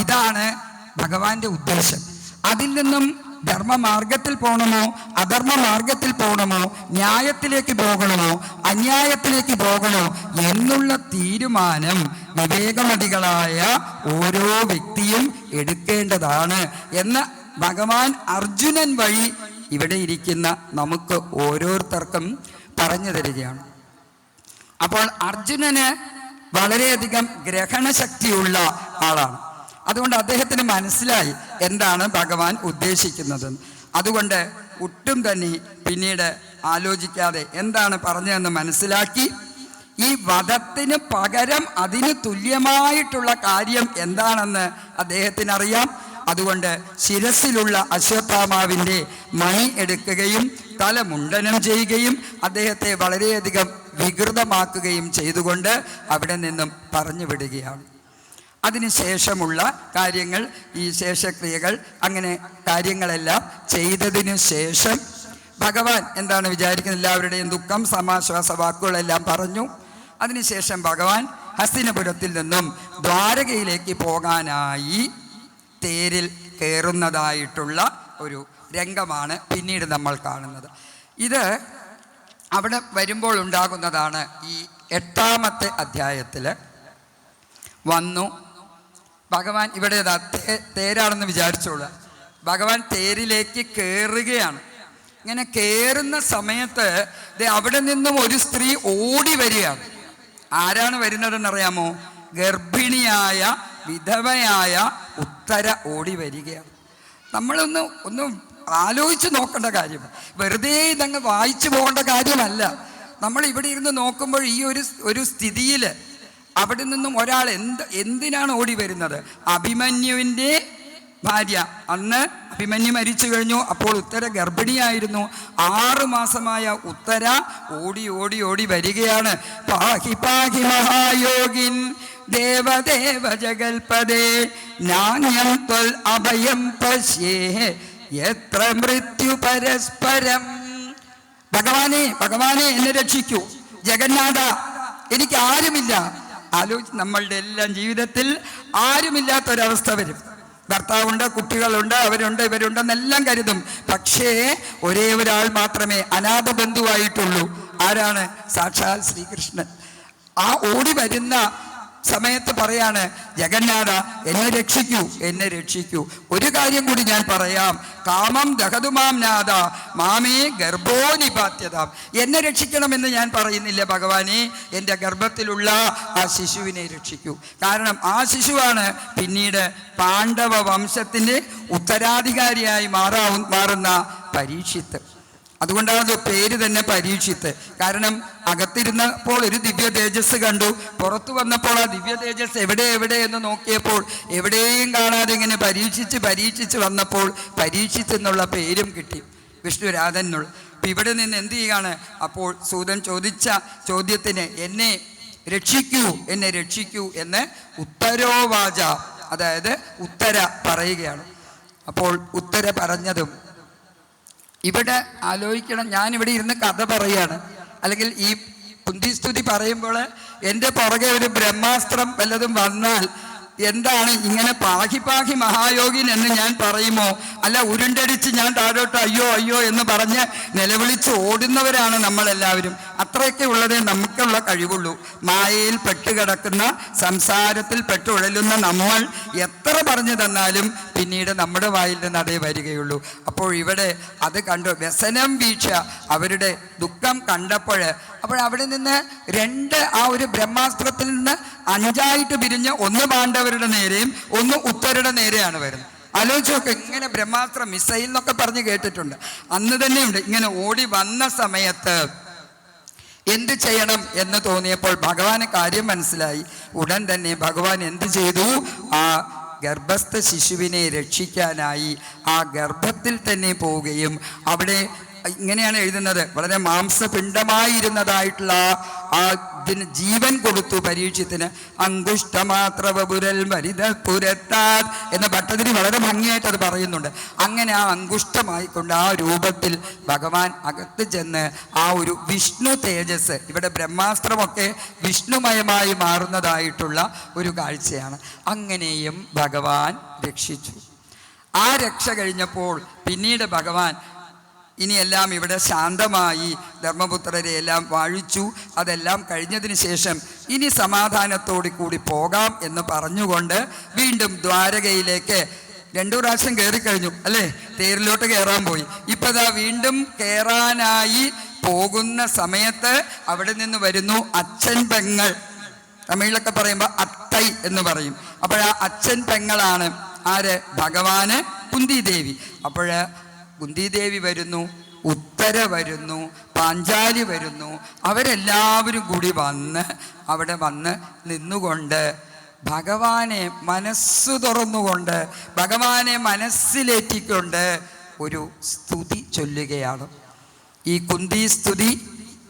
Speaker 1: ഇതാണ് ഭഗവാന്റെ ഉദ്ദേശം. അതിൽ നിന്നും ധർമ്മമാർഗത്തിൽ പോകണമോ അധർമ്മ മാർഗത്തിൽ പോകണമോ, ന്യായത്തിലേക്ക് പോകണമോ അന്യായത്തിലേക്ക് പോകണോ എന്നുള്ള തീരുമാനം വിവേകമതികളായ ഓരോ വ്യക്തിയും എടുക്കേണ്ടതാണ് എന്ന് ഭഗവാൻ അർജുനൻ വഴി ഇവിടെ ഇരിക്കുന്ന നമുക്ക് ഓരോരുത്തർക്കും പറഞ്ഞു തരികയാണ്. അപ്പോൾ അർജുനന് വളരെയധികം ഗ്രഹണശക്തിയുള്ള ആളാണ്. അതുകൊണ്ട് അദ്ദേഹത്തിന് മനസ്സിലായി എന്താണ് ഭഗവാൻ ഉദ്ദേശിക്കുന്നതെന്ന്. അതുകൊണ്ട് ഒട്ടും തന്നെ പിന്നീട് ആലോചിക്കാതെ എന്താണ് പറഞ്ഞതെന്ന് മനസ്സിലാക്കി, ഈ വധത്തിന് പകരം അതിന് തുല്യമായിട്ടുള്ള കാര്യം എന്താണെന്ന് അദ്ദേഹത്തിന് അറിയാം. അതുകൊണ്ട് ശിരസിലുള്ള അശ്വത്ഥാമാവിൻ്റെ മണി എടുക്കുകയും തല മുണ്ഡനം ചെയ്യുകയും അദ്ദേഹത്തെ വളരെയധികം വികൃതമാക്കുകയും ചെയ്തുകൊണ്ട് അവിടെ നിന്നും പറഞ്ഞു വിടുകയാണ്. അതിനുശേഷമുള്ള കാര്യങ്ങൾ, ഈ ശേഷക്രിയകൾ, അങ്ങനെ കാര്യങ്ങളെല്ലാം ചെയ്തതിനു ശേഷം ഭഗവാൻ എന്താണ് വിചാരിക്കുന്നത്, എല്ലാവരുടെയും ദുഃഖം സമാശ്വാസ വാക്കുകളെല്ലാം പറഞ്ഞു. അതിനുശേഷം ഭഗവാൻ ഹസ്തിനപുരത്തിൽ നിന്നും ദ്വാരകയിലേക്ക് പോകാനായി തേരിൽ കയറുന്നതായിട്ടുള്ള ഒരു രംഗമാണ് പിന്നീട് നമ്മൾ കാണുന്നത്. ഇത് അവിടെ വരുമ്പോൾ ഉണ്ടാകുന്നതാണ്. ഈ 8ാമത്തെ അധ്യായത്തിൽ വന്നു ഭഗവാൻ ഇവിടെ തേരാണെന്ന് വിചാരിച്ചോളൂ. ഭഗവാൻ തേരിലേക്ക് കയറുകയാണ്. ഇങ്ങനെ കയറുന്ന സമയത്ത് അവിടെ നിന്നും ഒരു സ്ത്രീ ഓടി വരികയാണ്. ആരാണ് വരുന്നതെന്നറിയാമോ? ഗർഭിണിയായ വിധവയായ ഉത്തര ഓടി വരികയാണ്. ഒന്ന് ആലോചിച്ച് നോക്കേണ്ട കാര്യം, വെറുതെ ഇതങ്ങ് വായിച്ചു പോകേണ്ട കാര്യമല്ല. നമ്മൾ ഇവിടെ ഇരുന്ന് നോക്കുമ്പോൾ ഈ ഒരു സ്ഥിതിയിൽ അവിടെ നിന്നും ഒരാൾ എന്തിനാണ് ഓടി വരുന്നത്? അഭിമന്യുവിൻ്റെ ഭാര്യ. അന്ന് അഭിമന്യു മരിച്ചു കഴിഞ്ഞു. അപ്പോൾ ഉത്തര ഗർഭിണിയായിരുന്നു. 6 മാസമായ ഉത്തര ഓടി ഓടി ഓടി വരികയാണ്. പാഹി പാഹി മഹായോഗിൻ ദേവദേവ ജഗൽപദേ നാന്യം ത്വൽ അഭയം പശ്യേ യത്ര മൃത്യു പരസ്പരം. ഭഗവാനെ എന്നെ രക്ഷിക്കൂ, ജഗന്നാഥ എനിക്ക് ആരുമില്ല. നമ്മളുടെ എല്ലാം ജീവിതത്തിൽ ആരുമില്ലാത്തൊരവസ്ഥ വരും. ഭർത്താവുണ്ട്, കുട്ടികളുണ്ട്, അവരുണ്ട്, ഇവരുണ്ടെന്നെല്ലാം കരുതും. പക്ഷേ ഒരേ ഒരാൾ മാത്രമേ അനാഥ ബന്ധുവായിട്ടുള്ളൂ. ആരാണ്? സാക്ഷാൽ ശ്രീകൃഷ്ണൻ. ആ ഓടി വരുന്ന സമയത്ത് പറയാണ്, ജഗന്നാഥ എന്നെ രക്ഷിക്കൂ. ഒരു കാര്യം കൂടി ഞാൻ പറയാം, കാമം ദഹതുമാം നാഥ മാമേ ഗർഭോ നിപാത്യതാം. എന്നെ രക്ഷിക്കണമെന്ന് ഞാൻ പറയുന്നില്ല ഭഗവാനെ, എൻ്റെ ഗർഭത്തിലുള്ള ആ ശിശുവിനെ രക്ഷിക്കൂ. കാരണം ആ ശിശുവാണ് പിന്നീട് പാണ്ഡവ വംശത്തിൻ്റെ ഉത്തരാധികാരിയായി മാറുന്ന പരീക്ഷിത്ത്. അതുകൊണ്ടാണ് പേര് തന്നെ പരീക്ഷിത്ത്. കാരണം അകത്തിരുന്നപ്പോൾ ഒരു ദിവ്യ തേജസ് കണ്ടു, പുറത്തു വന്നപ്പോൾ ആ ദിവ്യ തേജസ് എവിടെ എന്ന് നോക്കിയപ്പോൾ എവിടെയും കാണാതെ ഇങ്ങനെ പരീക്ഷിച്ച് വന്നപ്പോൾ പരീക്ഷിത്ത് എന്നുള്ള പേരും കിട്ടി, വിഷ്ണുരാധൻ എന്നുള്ള. അപ്പം ഇവിടെ നിന്ന് എന്ത് ചെയ്യുകയാണ്? അപ്പോൾ സൂതൻ ചോദിച്ച ചോദ്യത്തിന് എന്നെ രക്ഷിക്കൂ, എന്നെ രക്ഷിക്കൂ എന്ന് ഉത്തരോവാച, അതായത് ഉത്തര പറയുകയാണ്. അപ്പോൾ ഉത്തര പറഞ്ഞതും ഇവിടെ ആലോചിക്കണം. ഞാനിവിടെ ഇരുന്ന് കഥ പറയുകയാണ്, അല്ലെങ്കിൽ ഈ കുന്തിസ്തുതി പറയുമ്പോൾ എൻ്റെ പുറകെ ഒരു ബ്രഹ്മാസ്ത്രം വല്ലതും വന്നാൽ എന്താണ്, ഇങ്ങനെ പാഹി പാഹി മഹായോഗിൻ എന്ന് ഞാൻ പറയുമോ? അല്ല, ഉരുണ്ടടിച്ച് ഞാൻ താഴോട്ട് അയ്യോ അയ്യോ എന്ന് പറഞ്ഞ് നിലവിളിച്ച് ഓടുന്നവരാണ് നമ്മളെല്ലാവരും. അത്രയൊക്കെ ഉള്ളതേ നമുക്കുള്ള കഴിവുള്ളൂ. മായയിൽ പെട്ടുകിടക്കുന്ന, സംസാരത്തിൽ പെട്ടുഴലുന്ന നമ്മൾ എത്ര പറഞ്ഞു തന്നാലും പിന്നീട് നമ്മുടെ വായിൽ നിന്ന് അതേ വരികയുള്ളൂ. അപ്പോൾ ഇവിടെ അത് കണ്ടു, വ്യസനം വീക്ഷ, അവരുടെ ദുഃഖം കണ്ടപ്പോൾ അവിടെ നിന്ന് ആ ഒരു ബ്രഹ്മാസ്ത്രത്തിൽ നിന്ന് 5ആയിട്ട് പിരിഞ്ഞ് ഒന്ന് പാണ്ഡവരുടെ നേരെയും ഒന്ന് ഉത്തരയുടെ നേരെയാണ് വരുന്നത്. ആലോചിച്ചൊക്കെ, ഇങ്ങനെ ബ്രഹ്മാസ്ത്രം മിസൈൽ എന്നൊക്കെ പറഞ്ഞ് കേട്ടിട്ടുണ്ട്. അന്ന് തന്നെയുണ്ട്. ഇങ്ങനെ ഓടി വന്ന സമയത്ത് എന്ത് ചെയ്യണം എന്ന് തോന്നിയപ്പോൾ ഭഗവാന് കാര്യം മനസ്സിലായി. ഉടൻ തന്നെ ഭഗവാൻ എന്ത് ചെയ്തു? ആ ഗർഭസ്ഥ ശിശുവിനെ രക്ഷിക്കാനായി ആ ഗർഭത്തിൽ തന്നെ പോവുകയും, അവിടെ ഇങ്ങനെയാണ് എഴുതുന്നത്, വളരെ മാംസപിണ്ഡമായിരുന്നതായിട്ടുള്ള ആ ഇതിന് ജീവൻ കൊടുത്തു പരീക്ഷത്തിന്. അങ്കുഷ്ടമാത്രവപുരൽ മരിതപുരത്താത് എന്ന ഭട്ടതിരി വളരെ ഭംഗിയായിട്ട് അത് പറയുന്നുണ്ട്. അങ്ങനെ ആ അങ്കുഷ്ടമായിക്കൊണ്ട് ആ രൂപത്തിൽ ഭഗവാൻ അകത്ത് ചെന്ന് ആ ഒരു വിഷ്ണു തേജസ്, ഇവിടെ ബ്രഹ്മാസ്ത്രമൊക്കെ വിഷ്ണുമയമായി മാറുന്നതായിട്ടുള്ള ഒരു കാഴ്ചയാണ്. അങ്ങനെയും ഭഗവാൻ രക്ഷിച്ചു. ആ രക്ഷ കഴിഞ്ഞപ്പോൾ പിന്നീട് ഭഗവാൻ ഇനിയെല്ലാം ഇവിടെ ശാന്തമായി ധർമ്മപുത്രരെ എല്ലാം വാഴിച്ചു. അതെല്ലാം കഴിഞ്ഞതിന് ശേഷം ഇനി സമാധാനത്തോടു കൂടി പോകാം എന്ന് പറഞ്ഞുകൊണ്ട് വീണ്ടും ദ്വാരകയിലേക്ക് 2 പ്രാവശ്യം കയറിക്കഴിഞ്ഞു അല്ലേ? തേരിലോട്ട് കയറാൻ പോയി. ഇപ്പം ഇതാ വീണ്ടും കയറാനായി പോകുന്ന സമയത്ത് അവിടെ നിന്ന് വരുന്നു അച്ഛൻ പെങ്ങൾ. തമിഴിലൊക്കെ പറയുമ്പോൾ അത്തൈ എന്ന് പറയും. അപ്പോഴാ അച്ഛൻ പെങ്ങളാണ് ആര്? ഭഗവാന് കുന്തിദേവി. അപ്പോഴ് കുന്തിദേവി വരുന്നു, ഉത്തര വരുന്നു, പാഞ്ചാലി വരുന്നു. അവരെല്ലാവരും കൂടി അവിടെ വന്ന് നിന്നുകൊണ്ട് ഭഗവാനെ മനസ്സു തുറന്നുകൊണ്ട്, ഭഗവാനെ മനസ്സിലേറ്റിക്കൊണ്ട് ഒരു സ്തുതി ചൊല്ലുകയാണ്. ഈ കുന്തി സ്തുതി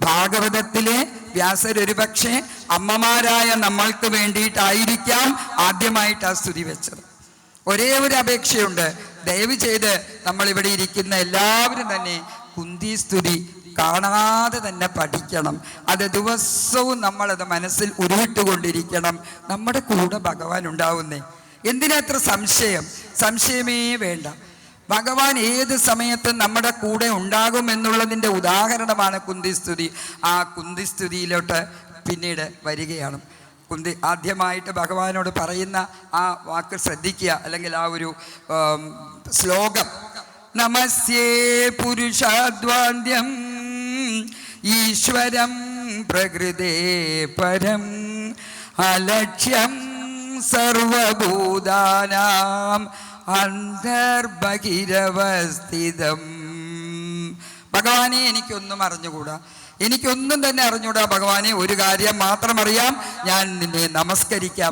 Speaker 1: ഭാഗവതത്തിലെ വ്യാസരൊരു പക്ഷേ അമ്മമാരായ നമ്മൾക്ക് വേണ്ടിയിട്ടായിരിക്കാം ആദ്യമായിട്ട് ആ സ്തുതി വെച്ചത്. ഒരേ ഒരു അപേക്ഷയുണ്ട്, ദയവ് ചെയ്ത് നമ്മളിവിടെ ഇരിക്കുന്ന എല്ലാവരും തന്നെ കുന്തി സ്തുതി കാണാതെ തന്നെ പഠിക്കണം. അത് ദിവസവും നമ്മളത് മനസ്സിൽ ഉരുവിട്ടുകൊണ്ടിരിക്കണം. നമ്മുടെ കൂടെ ഭഗവാൻ ഉണ്ടാവുന്നേ. എന്തിനത്ര സംശയം? സംശയമേ വേണ്ട. ഭഗവാൻ ഏത് സമയത്തും നമ്മുടെ കൂടെ ഉണ്ടാകുമെന്നുള്ളതിൻ്റെ ഉദാഹരണമാണ് കുന്തിസ്തുതി. ആ കുന്തിസ്തുതിയിലോട്ട് പിന്നീട് വരികയാണ്. കുന്തി ആദ്യമായിട്ട് ഭഗവാനോട് പറയുന്ന ആ വാക്ക് ശ്രദ്ധിക്കുക, അല്ലെങ്കിൽ ആ ഒരു ശ്ലോകം. നമസ്യേ പുരുഷാദ്വാന്ത്യം ഈശ്വരം പ്രകൃതേ പരം അലക്ഷ്യം സർവഭൂതാനാം അന്തർബഹിരവസ്ഥിതം. ഭഗവാനെ എനിക്കൊന്നും അറിഞ്ഞുകൂടാ, എനിക്കൊന്നും തന്നെ അറിഞ്ഞൂടാ ഭഗവാനെ. ഒരു കാര്യം മാത്രം അറിയാം, ഞാൻ നിന്നെ നമസ്കരിക്കാം.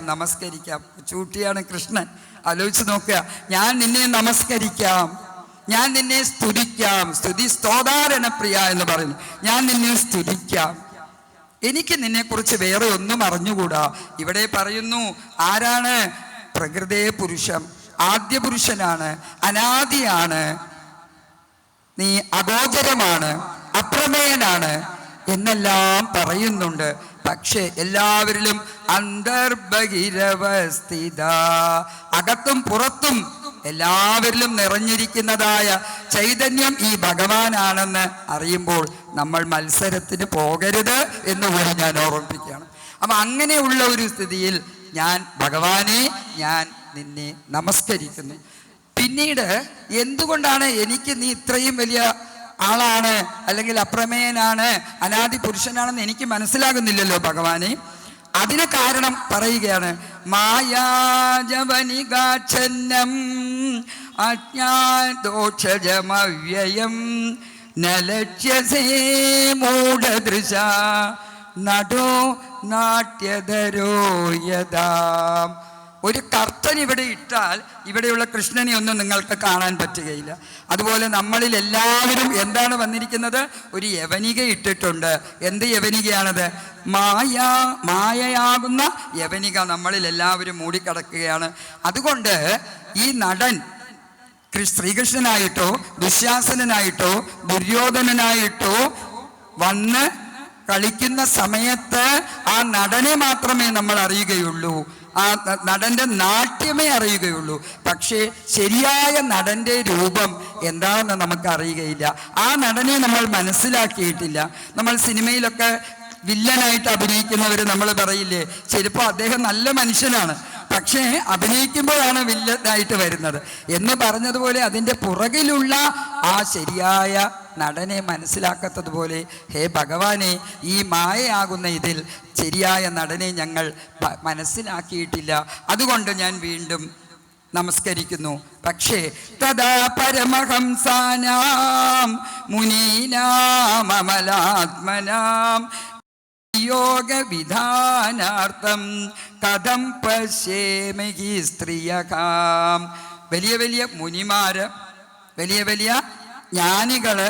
Speaker 1: ചൂട്ടിയാണ് കൃഷ്ണൻ. ആലോചിച്ച് നോക്കുക, ഞാൻ നിന്നെ നമസ്കരിക്കാം, ഞാൻ നിന്നെ സ്തുതിക്കാം. സ്തുതി സ്തോതാരണ പ്രിയ എന്ന് പറയുന്നു. ഞാൻ നിന്നെ സ്തുതിക്കാം, എനിക്ക് നിന്നെക്കുറിച്ച് വേറെ ഒന്നും അറിഞ്ഞുകൂടാ. ഇവിടെ പറയുന്നു ആരാണ്? പ്രകൃതേ പുരുഷം, ആദ്യ പുരുഷനാണ്, അനാദിയാണ്, നീ അഗോചരമാണ്, അപ്രമേയനാണ് എന്നെല്ലാം പറയുന്നുണ്ട്. പക്ഷേ എല്ലാവരിലും അന്തർബഹിരവസ്ഥിത, അകത്തും പുറത്തും എല്ലാവരിലും നിറഞ്ഞിരിക്കുന്നതായ ചൈതന്യം ഈ ഭഗവാനാണെന്ന് അറിയുമ്പോൾ നമ്മൾ മത്സരത്തിന് പോകരുത് എന്നുകൂടി ഞാൻ ഓർമ്മിപ്പിക്കുകയാണ്. അപ്പം അങ്ങനെയുള്ള ഒരു സ്ഥിതിയിൽ ഞാൻ ഭഗവാനെ, ഞാൻ നിന്നെ നമസ്കരിക്കുന്നു. പിന്നീട് എന്തുകൊണ്ടാണ് എനിക്ക് നീ ഇത്രയും വലിയ ആളാണ്, അല്ലെങ്കിൽ അപ്രമേയനാണ്, അനാദി പുരുഷനാണെന്ന് എനിക്ക് മനസ്സിലാകുന്നില്ലല്ലോ ഭഗവാനെ. അതിന് കാരണം പറയുകയാണ്. മായാജവനികാച്ഛന്നം അജ്ഞാദോഷജമവ്യയം നലക്ഷ്യസേ മൂഢദൃശ നടോ നാട്യധരോ യഥാ. ഒരു കർട്ടൻ ഇവിടെ ഇട്ടാൽ ഇവിടെയുള്ള കൃഷ്ണനെ ഒന്നും നിങ്ങൾക്ക് കാണാൻ പറ്റുകയില്ല. അതുപോലെ നമ്മളിൽ എല്ലാവരും എന്താണ് വന്നിരിക്കുന്നത്? ഒരു യവനിക ഇട്ടിട്ടുണ്ട്. എന്ത് യവനികയാണത്? മായയാകുന്ന യവനിക നമ്മളിൽ എല്ലാവരും മൂടിക്കിടക്കുകയാണ്. അതുകൊണ്ട് ഈ നടൻ ശ്രീകൃഷ്ണനായിട്ടോ ദുശ്ശാസനായിട്ടോ ദുര്യോധനനായിട്ടോ വന്ന് കളിക്കുന്ന സമയത്ത് ആ നടനെ മാത്രമേ നമ്മൾ അറിയുകയുള്ളൂ, ആ നടൻ്റെ നാട്യമേ അറിയുകയുള്ളൂ. പക്ഷേ ശരിയായ നടൻ്റെ രൂപം എന്താണെന്ന് നമുക്ക് അറിയുകയില്ല. ആ നടനെ നമ്മൾ മനസ്സിലാക്കിയിട്ടില്ല. നമ്മൾ സിനിമയിലൊക്കെ വില്ലനായിട്ട് അഭിനയിക്കുന്നവർ നമ്മൾ പറയില്ലേ, ചിലപ്പോൾ അദ്ദേഹം നല്ല മനുഷ്യനാണ്, പക്ഷേ അഭിനയിക്കുമ്പോഴാണ് വില്ലനായിട്ട് വരുന്നത് എന്ന് പറഞ്ഞതുപോലെ അതിൻ്റെ പുറകിലുള്ള ആ ശരിയായ നടനെ മനസ്സിലാക്കാത്തതുപോലെ ഹേ ഭഗവാനെ, ഈ മായയാകുന്ന ഇതിൽ ശരിയായ നടനെ ഞങ്ങൾ മനസ്സിലാക്കിയിട്ടില്ല. അതുകൊണ്ട് ഞാൻ വീണ്ടും നമസ്കരിക്കുന്നു. പക്ഷേ തഥാ പരമഹംസാനാം മുനീനാം അമലാത്മനാം യോഗ വിധാനാർത്ഥം കഥം പശ്യേമഹി സ്ത്രീയകാം. വലിയ വലിയ മുനിമാര്, വലിയ വലിയ ജ്ഞാനികള്,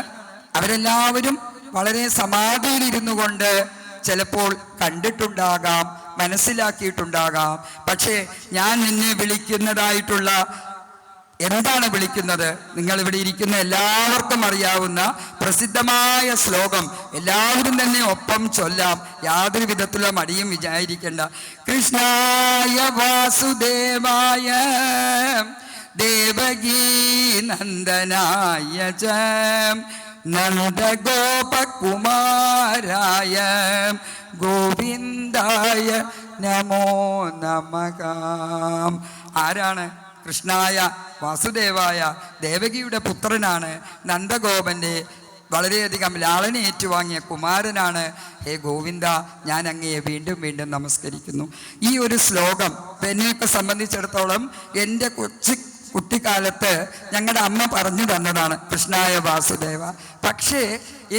Speaker 1: അവരെല്ലാവരും വളരെ സമാധിയിലിരുന്നു കൊണ്ട് ചിലപ്പോൾ കണ്ടിട്ടുണ്ടാകാം, മനസ്സിലാക്കിയിട്ടുണ്ടാകാം. പക്ഷേ ഞാൻ നിന്നെ വിളിക്കുന്നതായിട്ടുള്ള എന്താണ് വിളിക്കുന്നത്? നിങ്ങളിവിടെ ഇരിക്കുന്ന എല്ലാവർക്കും അറിയാവുന്ന പ്രസിദ്ധമായ ശ്ലോകം എല്ലാവരും തന്നെ ഒപ്പം ചൊല്ലാം, യാതൊരു വിധത്തിലുള്ള മടിയും വിചാരിക്കേണ്ട. കൃഷ്ണായ വാസുദേവായ ദേവകീ നന്ദനായ ച നന്ദഗോപകുമാരായ ഗോവിന്ദായ നമോ നമഃ. ആരാണ്? കൃഷ്ണായ വാസുദേവായ ദേവകിയുടെ പുത്രനാണ്, നന്ദഗോപൻ്റെ വളരെയധികം ലാളന ഏറ്റുവാങ്ങിയ കുമാരനാണ്. ഹേ ഗോവിന്ദ, ഞാൻ അങ്ങയെ വീണ്ടും വീണ്ടും നമസ്കരിക്കുന്നു. ഈ ഒരു ശ്ലോകം എന്നെയൊക്കെ സംബന്ധിച്ചിടത്തോളം എൻ്റെ കുട്ടിക്കാലത്ത് ഞങ്ങളുടെ അമ്മ പറഞ്ഞു തന്നതാണ്, കൃഷ്ണായ വാസുദേവ. പക്ഷേ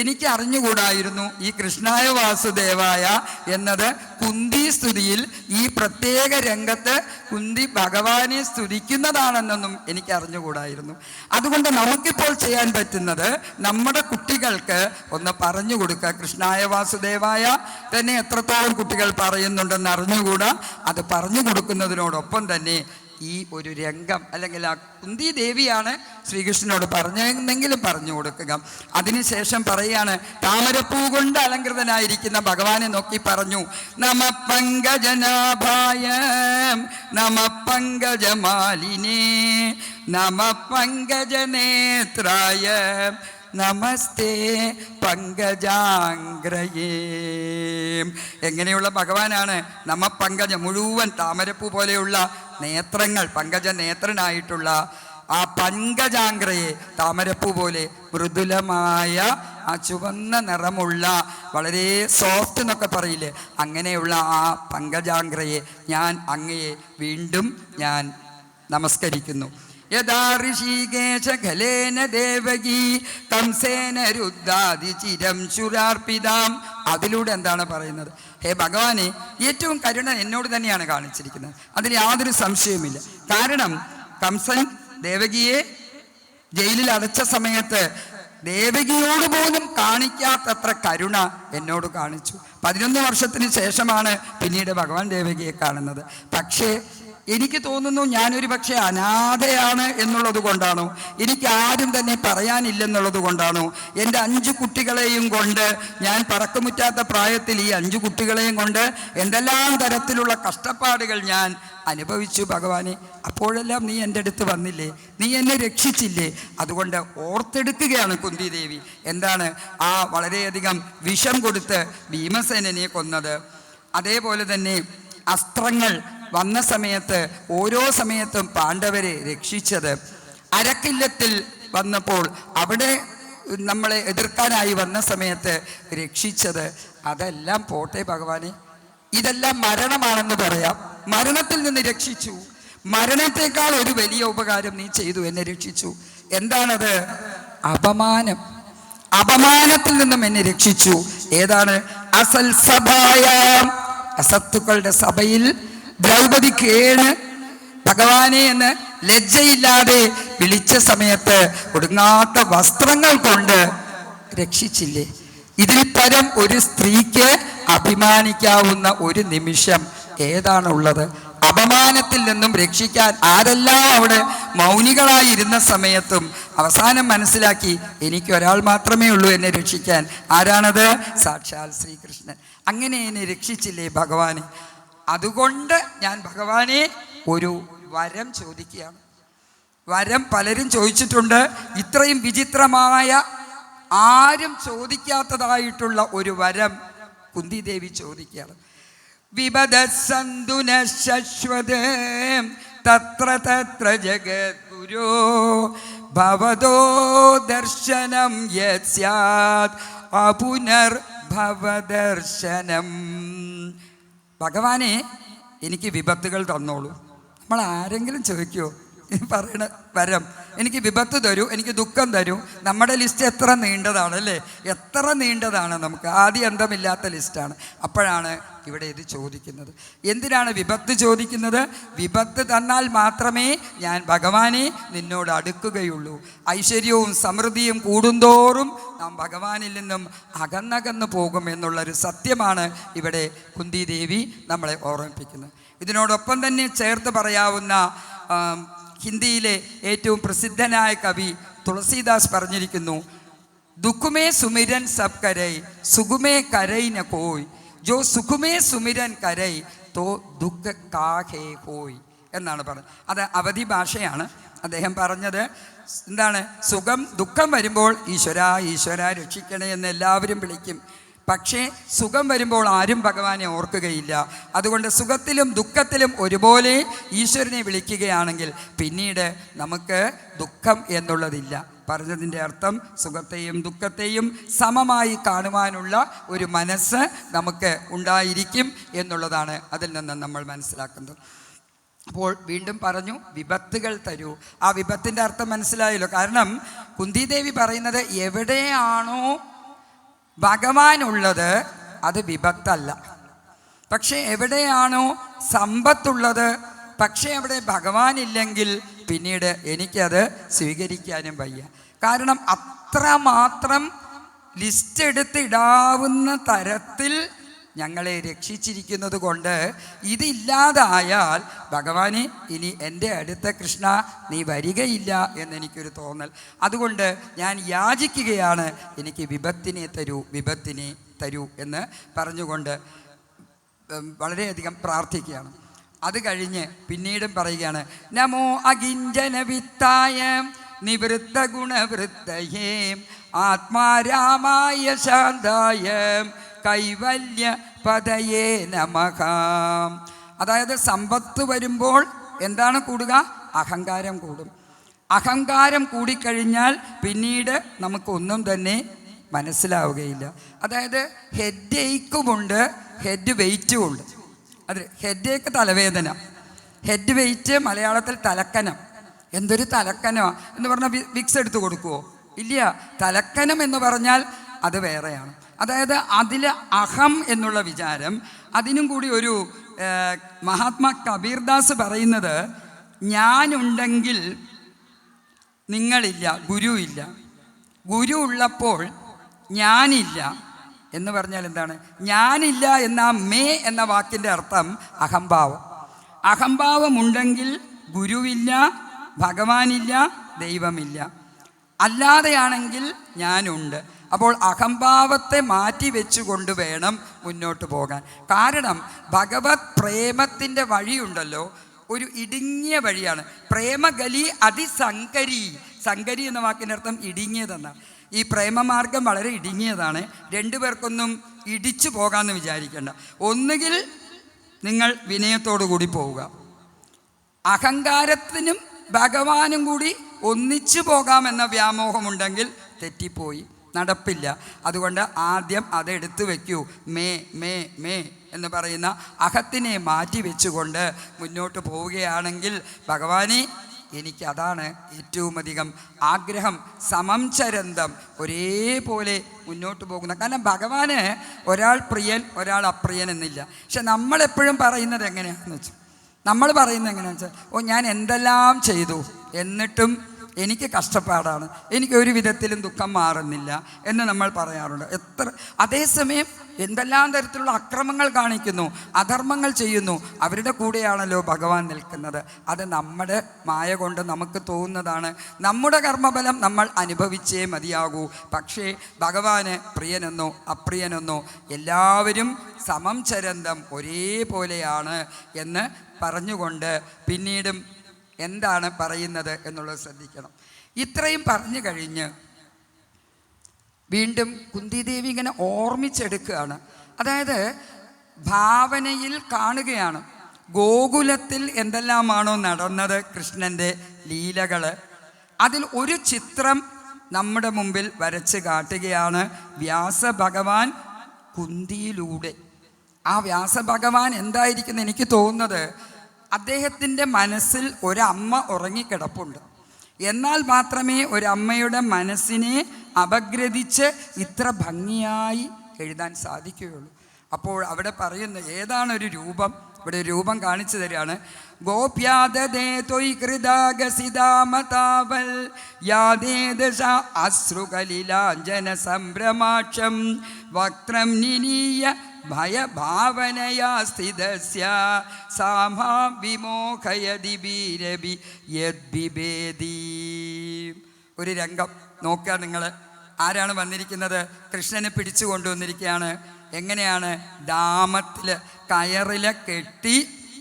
Speaker 1: എനിക്ക് അറിഞ്ഞുകൂടായിരുന്നു ഈ കൃഷ്ണായ വാസുദേവായ എന്നത് കുന്തി സ്തുതിയിൽ ഈ പ്രത്യേക രംഗത്ത് കുന്തി ഭഗവാനെ സ്തുതിക്കുന്നതാണെന്നൊന്നും എനിക്ക് അറിഞ്ഞുകൂടായിരുന്നു. അതുകൊണ്ട് നമുക്കിപ്പോൾ ചെയ്യാൻ പറ്റുന്നത് നമ്മുടെ കുട്ടികൾക്ക് ഒന്ന് പറഞ്ഞു കൊടുക്കുക. കൃഷ്ണായ വാസുദേവായ തന്നെ എത്രത്തോളം കുട്ടികൾ പറയുന്നുണ്ടെന്ന് അറിഞ്ഞുകൂടാ. അത് പറഞ്ഞു കൊടുക്കുന്നതിനോടൊപ്പം തന്നെ ഈ ഒരു രംഗം, അല്ലെങ്കിൽ ആ കുന്തി ദേവിയാണ് ശ്രീകൃഷ്ണനോട് പറഞ്ഞെന്നെങ്കിലും പറഞ്ഞു കൊടുക്കുക. അതിനുശേഷം പറയാണ്, താമരപ്പൂ കൊണ്ട് അലങ്കൃതനായിരിക്കുന്ന ഭഗവാനെ നോക്കി പറഞ്ഞു, നമ പങ്കജനാഭായ നമ പങ്കജമാലിനേ നമ പങ്കജനേത്രായ നമസ്തേ പങ്കജാംഗ്രയേ. എങ്ങനെയുള്ള ഭഗവാനാണ്? നമ പങ്കജം, മുഴുവൻ താമരപ്പൂ പോലെയുള്ള നേത്രങ്ങൾ, പങ്കജനേത്രനായിട്ടുള്ള ആ പങ്കജാംഗ്രയെ, താമരപ്പൂ പോലെ മൃദുലമായ ആ ചുവന്ന നിറമുള്ള വളരെ സോഫ്റ്റ് എന്നൊക്കെ പറയില്ലേ, അങ്ങനെയുള്ള ആ പങ്കജാംഗ്രയെ ഞാൻ അങ്ങയെ വീണ്ടും ഞാൻ നമസ്കരിക്കുന്നു. യഥാ ഋഷികേശ ഖലേന ദേവകി കംസേന രുദ്ധാതി ചിരം ശുരാർപ്പിതാം. അതിലൂടെ എന്താണ് പറയുന്നത്? ഹേ ഭഗവാനെ, ഏറ്റവും കരുണ എന്നോട് തന്നെയാണ് കാണിച്ചിരിക്കുന്നത്, അതിന് യാതൊരു സംശയവുമില്ല. കാരണം കംസൻ ദേവകിയെ ജയിലിൽ അടച്ച സമയത്ത് ദേവകിയോട് പോലും കാണിക്കാത്തത്ര കരുണ എന്നോട് കാണിച്ചു. 11 വർഷത്തിന് ശേഷമാണ് പിന്നീട് ഭഗവാൻ ദേവകിയെ കാണുന്നത്. പക്ഷേ എനിക്ക് തോന്നുന്നു ഞാനൊരു പക്ഷേ അനാഥയാണ് എന്നുള്ളത് കൊണ്ടാണോ, എനിക്ക് ആരും തന്നെ പറയാനില്ലെന്നുള്ളത് കൊണ്ടാണോ, എൻ്റെ 5 കുട്ടികളെയും കൊണ്ട് ഞാൻ പറക്കമുറ്റാത്ത പ്രായത്തിൽ ഈ 5 കുട്ടികളെയും കൊണ്ട് എന്തെല്ലാം തരത്തിലുള്ള കഷ്ടപ്പാടുകൾ ഞാൻ അനുഭവിച്ചു ഭഗവാനെ. അപ്പോഴെല്ലാം നീ എൻ്റെ അടുത്ത് വന്നില്ലേ, നീ എന്നെ രക്ഷിച്ചില്ലേ? അതുകൊണ്ട് ഓർത്തെടുക്കുകയാണ് കുന്തി ദേവി. എന്താണ് ആ വളരെയധികം വിഷം കൊടുത്ത് ഭീമസേനനെ കൊന്നത്. അതേപോലെ തന്നെ അസ്ത്രങ്ങൾ വന്ന സമയത്ത് ഓരോ സമയത്തും പാണ്ഡവരെ രക്ഷിച്ചത്. അരക്കില്ലത്തിൽ വന്നപ്പോൾ അവിടെ നമ്മളെ എതിർക്കാനായി വന്ന സമയത്ത് രക്ഷിച്ചത്. അതെല്ലാം പോട്ടെ ഭഗവാനെ, ഇതെല്ലാം മരണമാണെന്ന് പറയാം. മരണത്തിൽ നിന്ന് രക്ഷിച്ചു. മരണത്തെക്കാൾ ഒരു വലിയ ഉപകാരം നീ ചെയ്തു, എന്നെ രക്ഷിച്ചു. എന്താണത്? അപമാനം. അപമാനത്തിൽ നിന്നും എന്നെ രക്ഷിച്ചു. ഏതാണ്? അസൽ സഭായ, അസത്തുക്കളുടെ സഭയിൽ ദ്രൗപദി കേണ് ഭഗവാനെ എന്ന് ലജ്ജയില്ലാതെ വിളിച്ച സമയത്ത് ഒടുങ്ങാത്ത വസ്ത്രങ്ങൾ കൊണ്ട് രക്ഷിച്ചില്ലേ? ഇതിൽ പരം ഒരു സ്ത്രീക്ക് അഭിമാനിക്കാവുന്ന ഒരു നിമിഷം ഏതാണുള്ളത്? അപമാനത്തിൽ നിന്നും രക്ഷിക്കാൻ ആരെല്ലാം അവിടെ മൗനികളായിരുന്ന സമയത്തും അവസാനം മനസ്സിലാക്കി എനിക്ക് ഒരാൾ മാത്രമേ ഉള്ളൂ എന്നെ രക്ഷിക്കാൻ. ആരാണത്? സാക്ഷാൽ ശ്രീകൃഷ്ണൻ. അങ്ങനെ എന്നെ രക്ഷിച്ചില്ലേ ഭഗവാനെ? അതുകൊണ്ട് ഞാൻ ഭഗവാനെ ഒരു വരം ചോദിക്കുകയാണ്. വരം പലരും ചോദിച്ചിട്ടുണ്ട്. ഇത്രയും വിചിത്രമായ, ആരും ചോദിക്കാത്തതായിട്ടുള്ള ഒരു വരം കുന്തിദേവി ചോദിക്കുകയാണ്. വിപദസന്തു ന ശശ്വതേ തത്ര തത്ര ജഗദ്ഗുരോ ഭവതോ ദർശനം യത് സ്യാത് അപുനർഭവദർശനം. ഭഗവാനെ എനിക്ക് വിപത്തുകൾ തന്നോളൂ. നമ്മൾ ആരെങ്കിലും ചോദിക്കുമോ പറയണ വരം? എനിക്ക് വിപത്ത് തരൂ, എനിക്ക് ദുഃഖം തരൂ. നമ്മുടെ ലിസ്റ്റ് എത്ര നീണ്ടതാണ് അല്ലേ? എത്ര നീണ്ടതാണ്, നമുക്ക് ആദ്യ അന്തമില്ലാത്ത ലിസ്റ്റാണ്. അപ്പോഴാണ് ഇവിടെ ഇത് ചോദിക്കുന്നത്. എന്തിനാണ് വിപത്ത് ചോദിക്കുന്നത്? വിപത്ത് തന്നാൽ മാത്രമേ ഞാൻ ഭഗവാനെ നിന്നോട് അടുക്കുകയുള്ളൂ. ഐശ്വര്യവും സമൃദ്ധിയും കൂടുന്തോറും നാം ഭഗവാനിൽ നിന്നും അകന്നകന്നു പോകും എന്നുള്ളൊരു സത്യമാണ് ഇവിടെ കുന്തിദേവി നമ്മളെ ഓർമ്മിപ്പിക്കുന്നത്. ഇതിനോടൊപ്പം തന്നെ ചേർത്ത് പറയാവുന്ന ഹിന്ദിയിലെ ഏറ്റവും പ്രസിദ്ധനായ കവി തുളസീദാസ് പറഞ്ഞിരിക്കുന്നു, ദുഃഖമേ സുമിരൻ സബ് കരൈ സുഖമേ കരൈ ന കോയ് ജോ സുഖമേ സുമിരൻ കരൈ തോ ദുഃഖ കാഹേ ഹോയ് എന്നാണ് പറഞ്ഞത്. അത് അവധി ഭാഷയാണ്. അദ്ദേഹം പറഞ്ഞത് എന്താണ്? ദുഃഖം വരുമ്പോൾ ഈശ്വര ഈശ്വര രക്ഷിക്കണേ എന്ന് എല്ലാവരും വിളിക്കും. പക്ഷേ സുഖം വരുമ്പോൾ ആരും ഭഗവാനെ ഓർക്കുകയില്ല. അതുകൊണ്ട് സുഖത്തിലും ദുഃഖത്തിലും ഒരുപോലെ ഈശ്വരനെ വിളിക്കുകയാണെങ്കിൽ പിന്നീട് നമുക്ക് ദുഃഖം എന്നുള്ളതില്ല. പറഞ്ഞതിൻ്റെ അർത്ഥം സുഖത്തെയും ദുഃഖത്തെയും സമമായി കാണുവാനുള്ള ഒരു മനസ്സ് നമുക്ക് ഉണ്ടായിരിക്കും എന്നുള്ളതാണ് അതിൽ നിന്ന് നമ്മൾ മനസ്സിലാക്കുന്നത്. അപ്പോൾ വീണ്ടും പറഞ്ഞു, വിപത്തുകൾ തരൂ. ആ വിപത്തിൻ്റെ അർത്ഥം മനസ്സിലായല്ലോ. കാരണം കുന്തിദേവി പറയുന്നത് എവിടെയാണോ ഭഗവാനുള്ളത് അത് വിപത്തല്ല. പക്ഷേ എവിടെയാണോ സമ്പത്തുള്ളത്, പക്ഷേ അവിടെ ഭഗവാനില്ലെങ്കിൽ പിന്നീട് എനിക്കത് സ്വീകരിക്കാനും വയ്യ. കാരണം അത്രമാത്രം ലിസ്റ്റ് എടുത്തിടാവുന്ന തരത്തിൽ ഞങ്ങളെ രക്ഷിച്ചിരിക്കുന്നത് കൊണ്ട് ഇതില്ലാതായാൽ ഭഗവാനെ ഇനി എൻ്റെ അടുത്ത കൃഷ്ണ നീ വരികയില്ല എന്നെനിക്കൊരു തോന്നൽ. അതുകൊണ്ട് ഞാൻ യാചിക്കുകയാണ്, എനിക്ക് വിപത്തിനെ തരൂ എന്ന് പറഞ്ഞുകൊണ്ട് വളരെയധികം പ്രാർത്ഥിക്കുകയാണ്. അത് കഴിഞ്ഞ് പിന്നീടും പറയുകയാണ്, നമോ അകിഞ്ചന വിത്തായ നിവൃത്ത ഗുണവൃത്തയേ ആത്മാരാമായ ശാന്തായ കൈവല്യ പദയേ നമഃ. അതായത് സമ്പത്ത് വരുമ്പോൾ എന്താണ് കൂടുക? അഹങ്കാരം കൂടും. അഹങ്കാരം കൂടിക്കഴിഞ്ഞാൽ പിന്നീട് നമുക്കൊന്നും തന്നെ മനസ്സിലാവുകയില്ല. അതായത് ഹെഡ് ഏക്കുമുണ്ട്, ഹെഡ് വെയ്റ്റും ഉണ്ട്. അത് ഹെഡ് ഏക്ക് തലവേദന, ഹെഡ് വെയ്റ്റ് മലയാളത്തിൽ തലക്കനം. എന്തൊരു തലക്കനമാണ് എന്ന് പറഞ്ഞാൽ വിക്സ് എടുത്ത് കൊടുക്കുമോ? ഇല്ല. തലക്കനം എന്ന് പറഞ്ഞാൽ അത് വേറെയാണ്. അതായത് അതിൽ അഹം എന്നുള്ള വിചാരം, അതിനും കൂടി ഒരു മഹാത്മാ കബീർദാസ് പറയുന്നത്, ഞാനുണ്ടെങ്കിൽ നിങ്ങളില്ല, ഗുരു ഇല്ല. ഗുരു ഉള്ളപ്പോൾ ഞാനില്ല എന്ന് പറഞ്ഞാൽ എന്താണ്? ഞാനില്ല എന്ന മേ എന്ന വാക്കിൻ്റെ അർത്ഥം അഹംഭാവം. അഹംഭാവമുണ്ടെങ്കിൽ ഗുരുവില്ല, ഭഗവാനില്ല, ദൈവമില്ല. അല്ലാതെയാണെങ്കിൽ ഞാനുണ്ട്. അപ്പോൾ അഹംഭാവത്തെ മാറ്റി വെച്ചുകൊണ്ട് വേണം മുന്നോട്ട് പോകാൻ. കാരണം ഭഗവത് പ്രേമത്തിൻ്റെ വഴിയുണ്ടല്ലോ, ഒരു ഇടുങ്ങിയ വഴിയാണ്. പ്രേമഗലി അതിസങ്കരി. സങ്കരി എന്ന വാക്കിൻ്റെ അർത്ഥം ഇടുങ്ങിയതെന്നാണ്. ഈ പ്രേമമാർഗം വളരെ ഇടുങ്ങിയതാണ്. രണ്ടുപേർക്കൊന്നും ഇടിച്ചു പോകാമെന്ന് വിചാരിക്കേണ്ട. ഒന്നുകിൽ നിങ്ങൾ വിനയത്തോടു കൂടി പോവുക, അഹങ്കാരത്തിനും ഭഗവാനും കൂടി ഒന്നിച്ചു പോകാമെന്ന വ്യാമോഹമുണ്ടെങ്കിൽ തെറ്റിപ്പോയി, നടപ്പില്ല. അതുകൊണ്ട് ആദ്യം അതെടുത്തു വയ്ക്കൂ. മേ മേ മേ എന്ന് പറയുന്ന അഹത്തിനെ മാറ്റി വെച്ചുകൊണ്ട് മുന്നോട്ട് പോവുകയാണെങ്കിൽ ഭഗവാനെ എനിക്കതാണ് ഏറ്റവും അധികം ആഗ്രഹം. സമം ചരന്തം, ഒരേപോലെ മുന്നോട്ട് പോകുന്ന. കാരണം ഭഗവാന് ഒരാൾ പ്രിയൻ ഒരാൾ അപ്രിയൻ എന്നില്ല. പക്ഷെ നമ്മളെപ്പോഴും പറയുന്നത് എങ്ങനെയാണെന്ന് വെച്ചാൽ, നമ്മൾ പറയുന്നത് എങ്ങനെയാണെന്ന് വെച്ചാൽ, ഓ ഞാൻ എന്തെല്ലാം ചെയ്തു എന്നിട്ടും എനിക്ക് കഷ്ടപ്പാടാണ്, എനിക്ക് ഒരു വിധത്തിലും ദുഃഖം മാറുന്നില്ല എന്ന് നമ്മൾ പറയാറുണ്ട്. അതേസമയം എന്തെല്ലാം തരത്തിലുള്ള അക്രമങ്ങൾ കാണിക്കുന്നു, അധർമ്മങ്ങൾ ചെയ്യുന്നു, അവരുടെ കൂടെയാണല്ലോ ഭഗവാൻ നിൽക്കുന്നത്. അത് നമ്മുടെ മായ കൊണ്ട് നമുക്ക് തോന്നുന്നതാണ്. നമ്മുടെ കർമ്മഫലം നമ്മൾ അനുഭവിച്ചേ മതിയാകൂ. പക്ഷേ ഭഗവാന് പ്രിയനെന്നോ അപ്രിയനെന്നോ എല്ലാവരും സമം ചരന്തം ഒരേപോലെയാണ് എന്ന് പറഞ്ഞുകൊണ്ട് പിന്നീടും എന്താണ് പറയുന്നത് എന്നുള്ളത് ശ്രദ്ധിക്കണം. ഇത്രയും പറഞ്ഞു കഴിഞ്ഞ് വീണ്ടും കുന്തിദേവി ഇങ്ങനെ ഓർമ്മിച്ചെടുക്കുകയാണ്. അതായത് ഭാവനയിൽ കാണുകയാണ് ഗോകുലത്തിൽ എന്തെല്ലാമാണോ നടന്നത്, കൃഷ്ണൻ്റെ ലീലകൾ. അതിൽ ഒരു ചിത്രം നമ്മുടെ മുമ്പിൽ വരച്ച് കാട്ടുകയാണ് വ്യാസഭഗവാൻ കുന്തിയിലൂടെ. ആ വ്യാസഭഗവാൻ എന്തായിരിക്കും എനിക്ക് തോന്നുന്നത്, അദ്ദേഹത്തിൻ്റെ മനസ്സിൽ ഒരമ്മ ഉറങ്ങിക്കിടപ്പുണ്ട്. എന്നാൽ മാത്രമേ ഒരമ്മയുടെ മനസ്സിനെ അപഗ്രഥിച്ച് ഇത്ര ഭംഗിയായി എഴുതാൻ സാധിക്കുകയുള്ളൂ. അപ്പോൾ അവിടെ പറയുന്ന ഏതാണൊരു രൂപം, ഇവിടെ രൂപം കാണിച്ചു തരികയാണ്. ഗോപ്യാദേ തൊയ് കൃതാഗസിതാമതാവൽ യാദേദശ അശ്രുകലിലാഞ്ജന സംഭ്രമാക്ഷം വക്രം നിനീയ ഭയഭാവനയാ സ്ഥിതസ്യ സാമാം വിമോഹയതി ബീരബി യദ്ബിഭേദി. ഒരു രംഗം നോക്കുക നിങ്ങൾ. ആരാണ് വന്നിരിക്കുന്നത്? കൃഷ്ണനെ പിടിച്ചു കൊണ്ടുവന്നിരിക്കുകയാണ്. എങ്ങനെയാണ്? ഡാമത്തിൽ കയറിൽ കെട്ടി.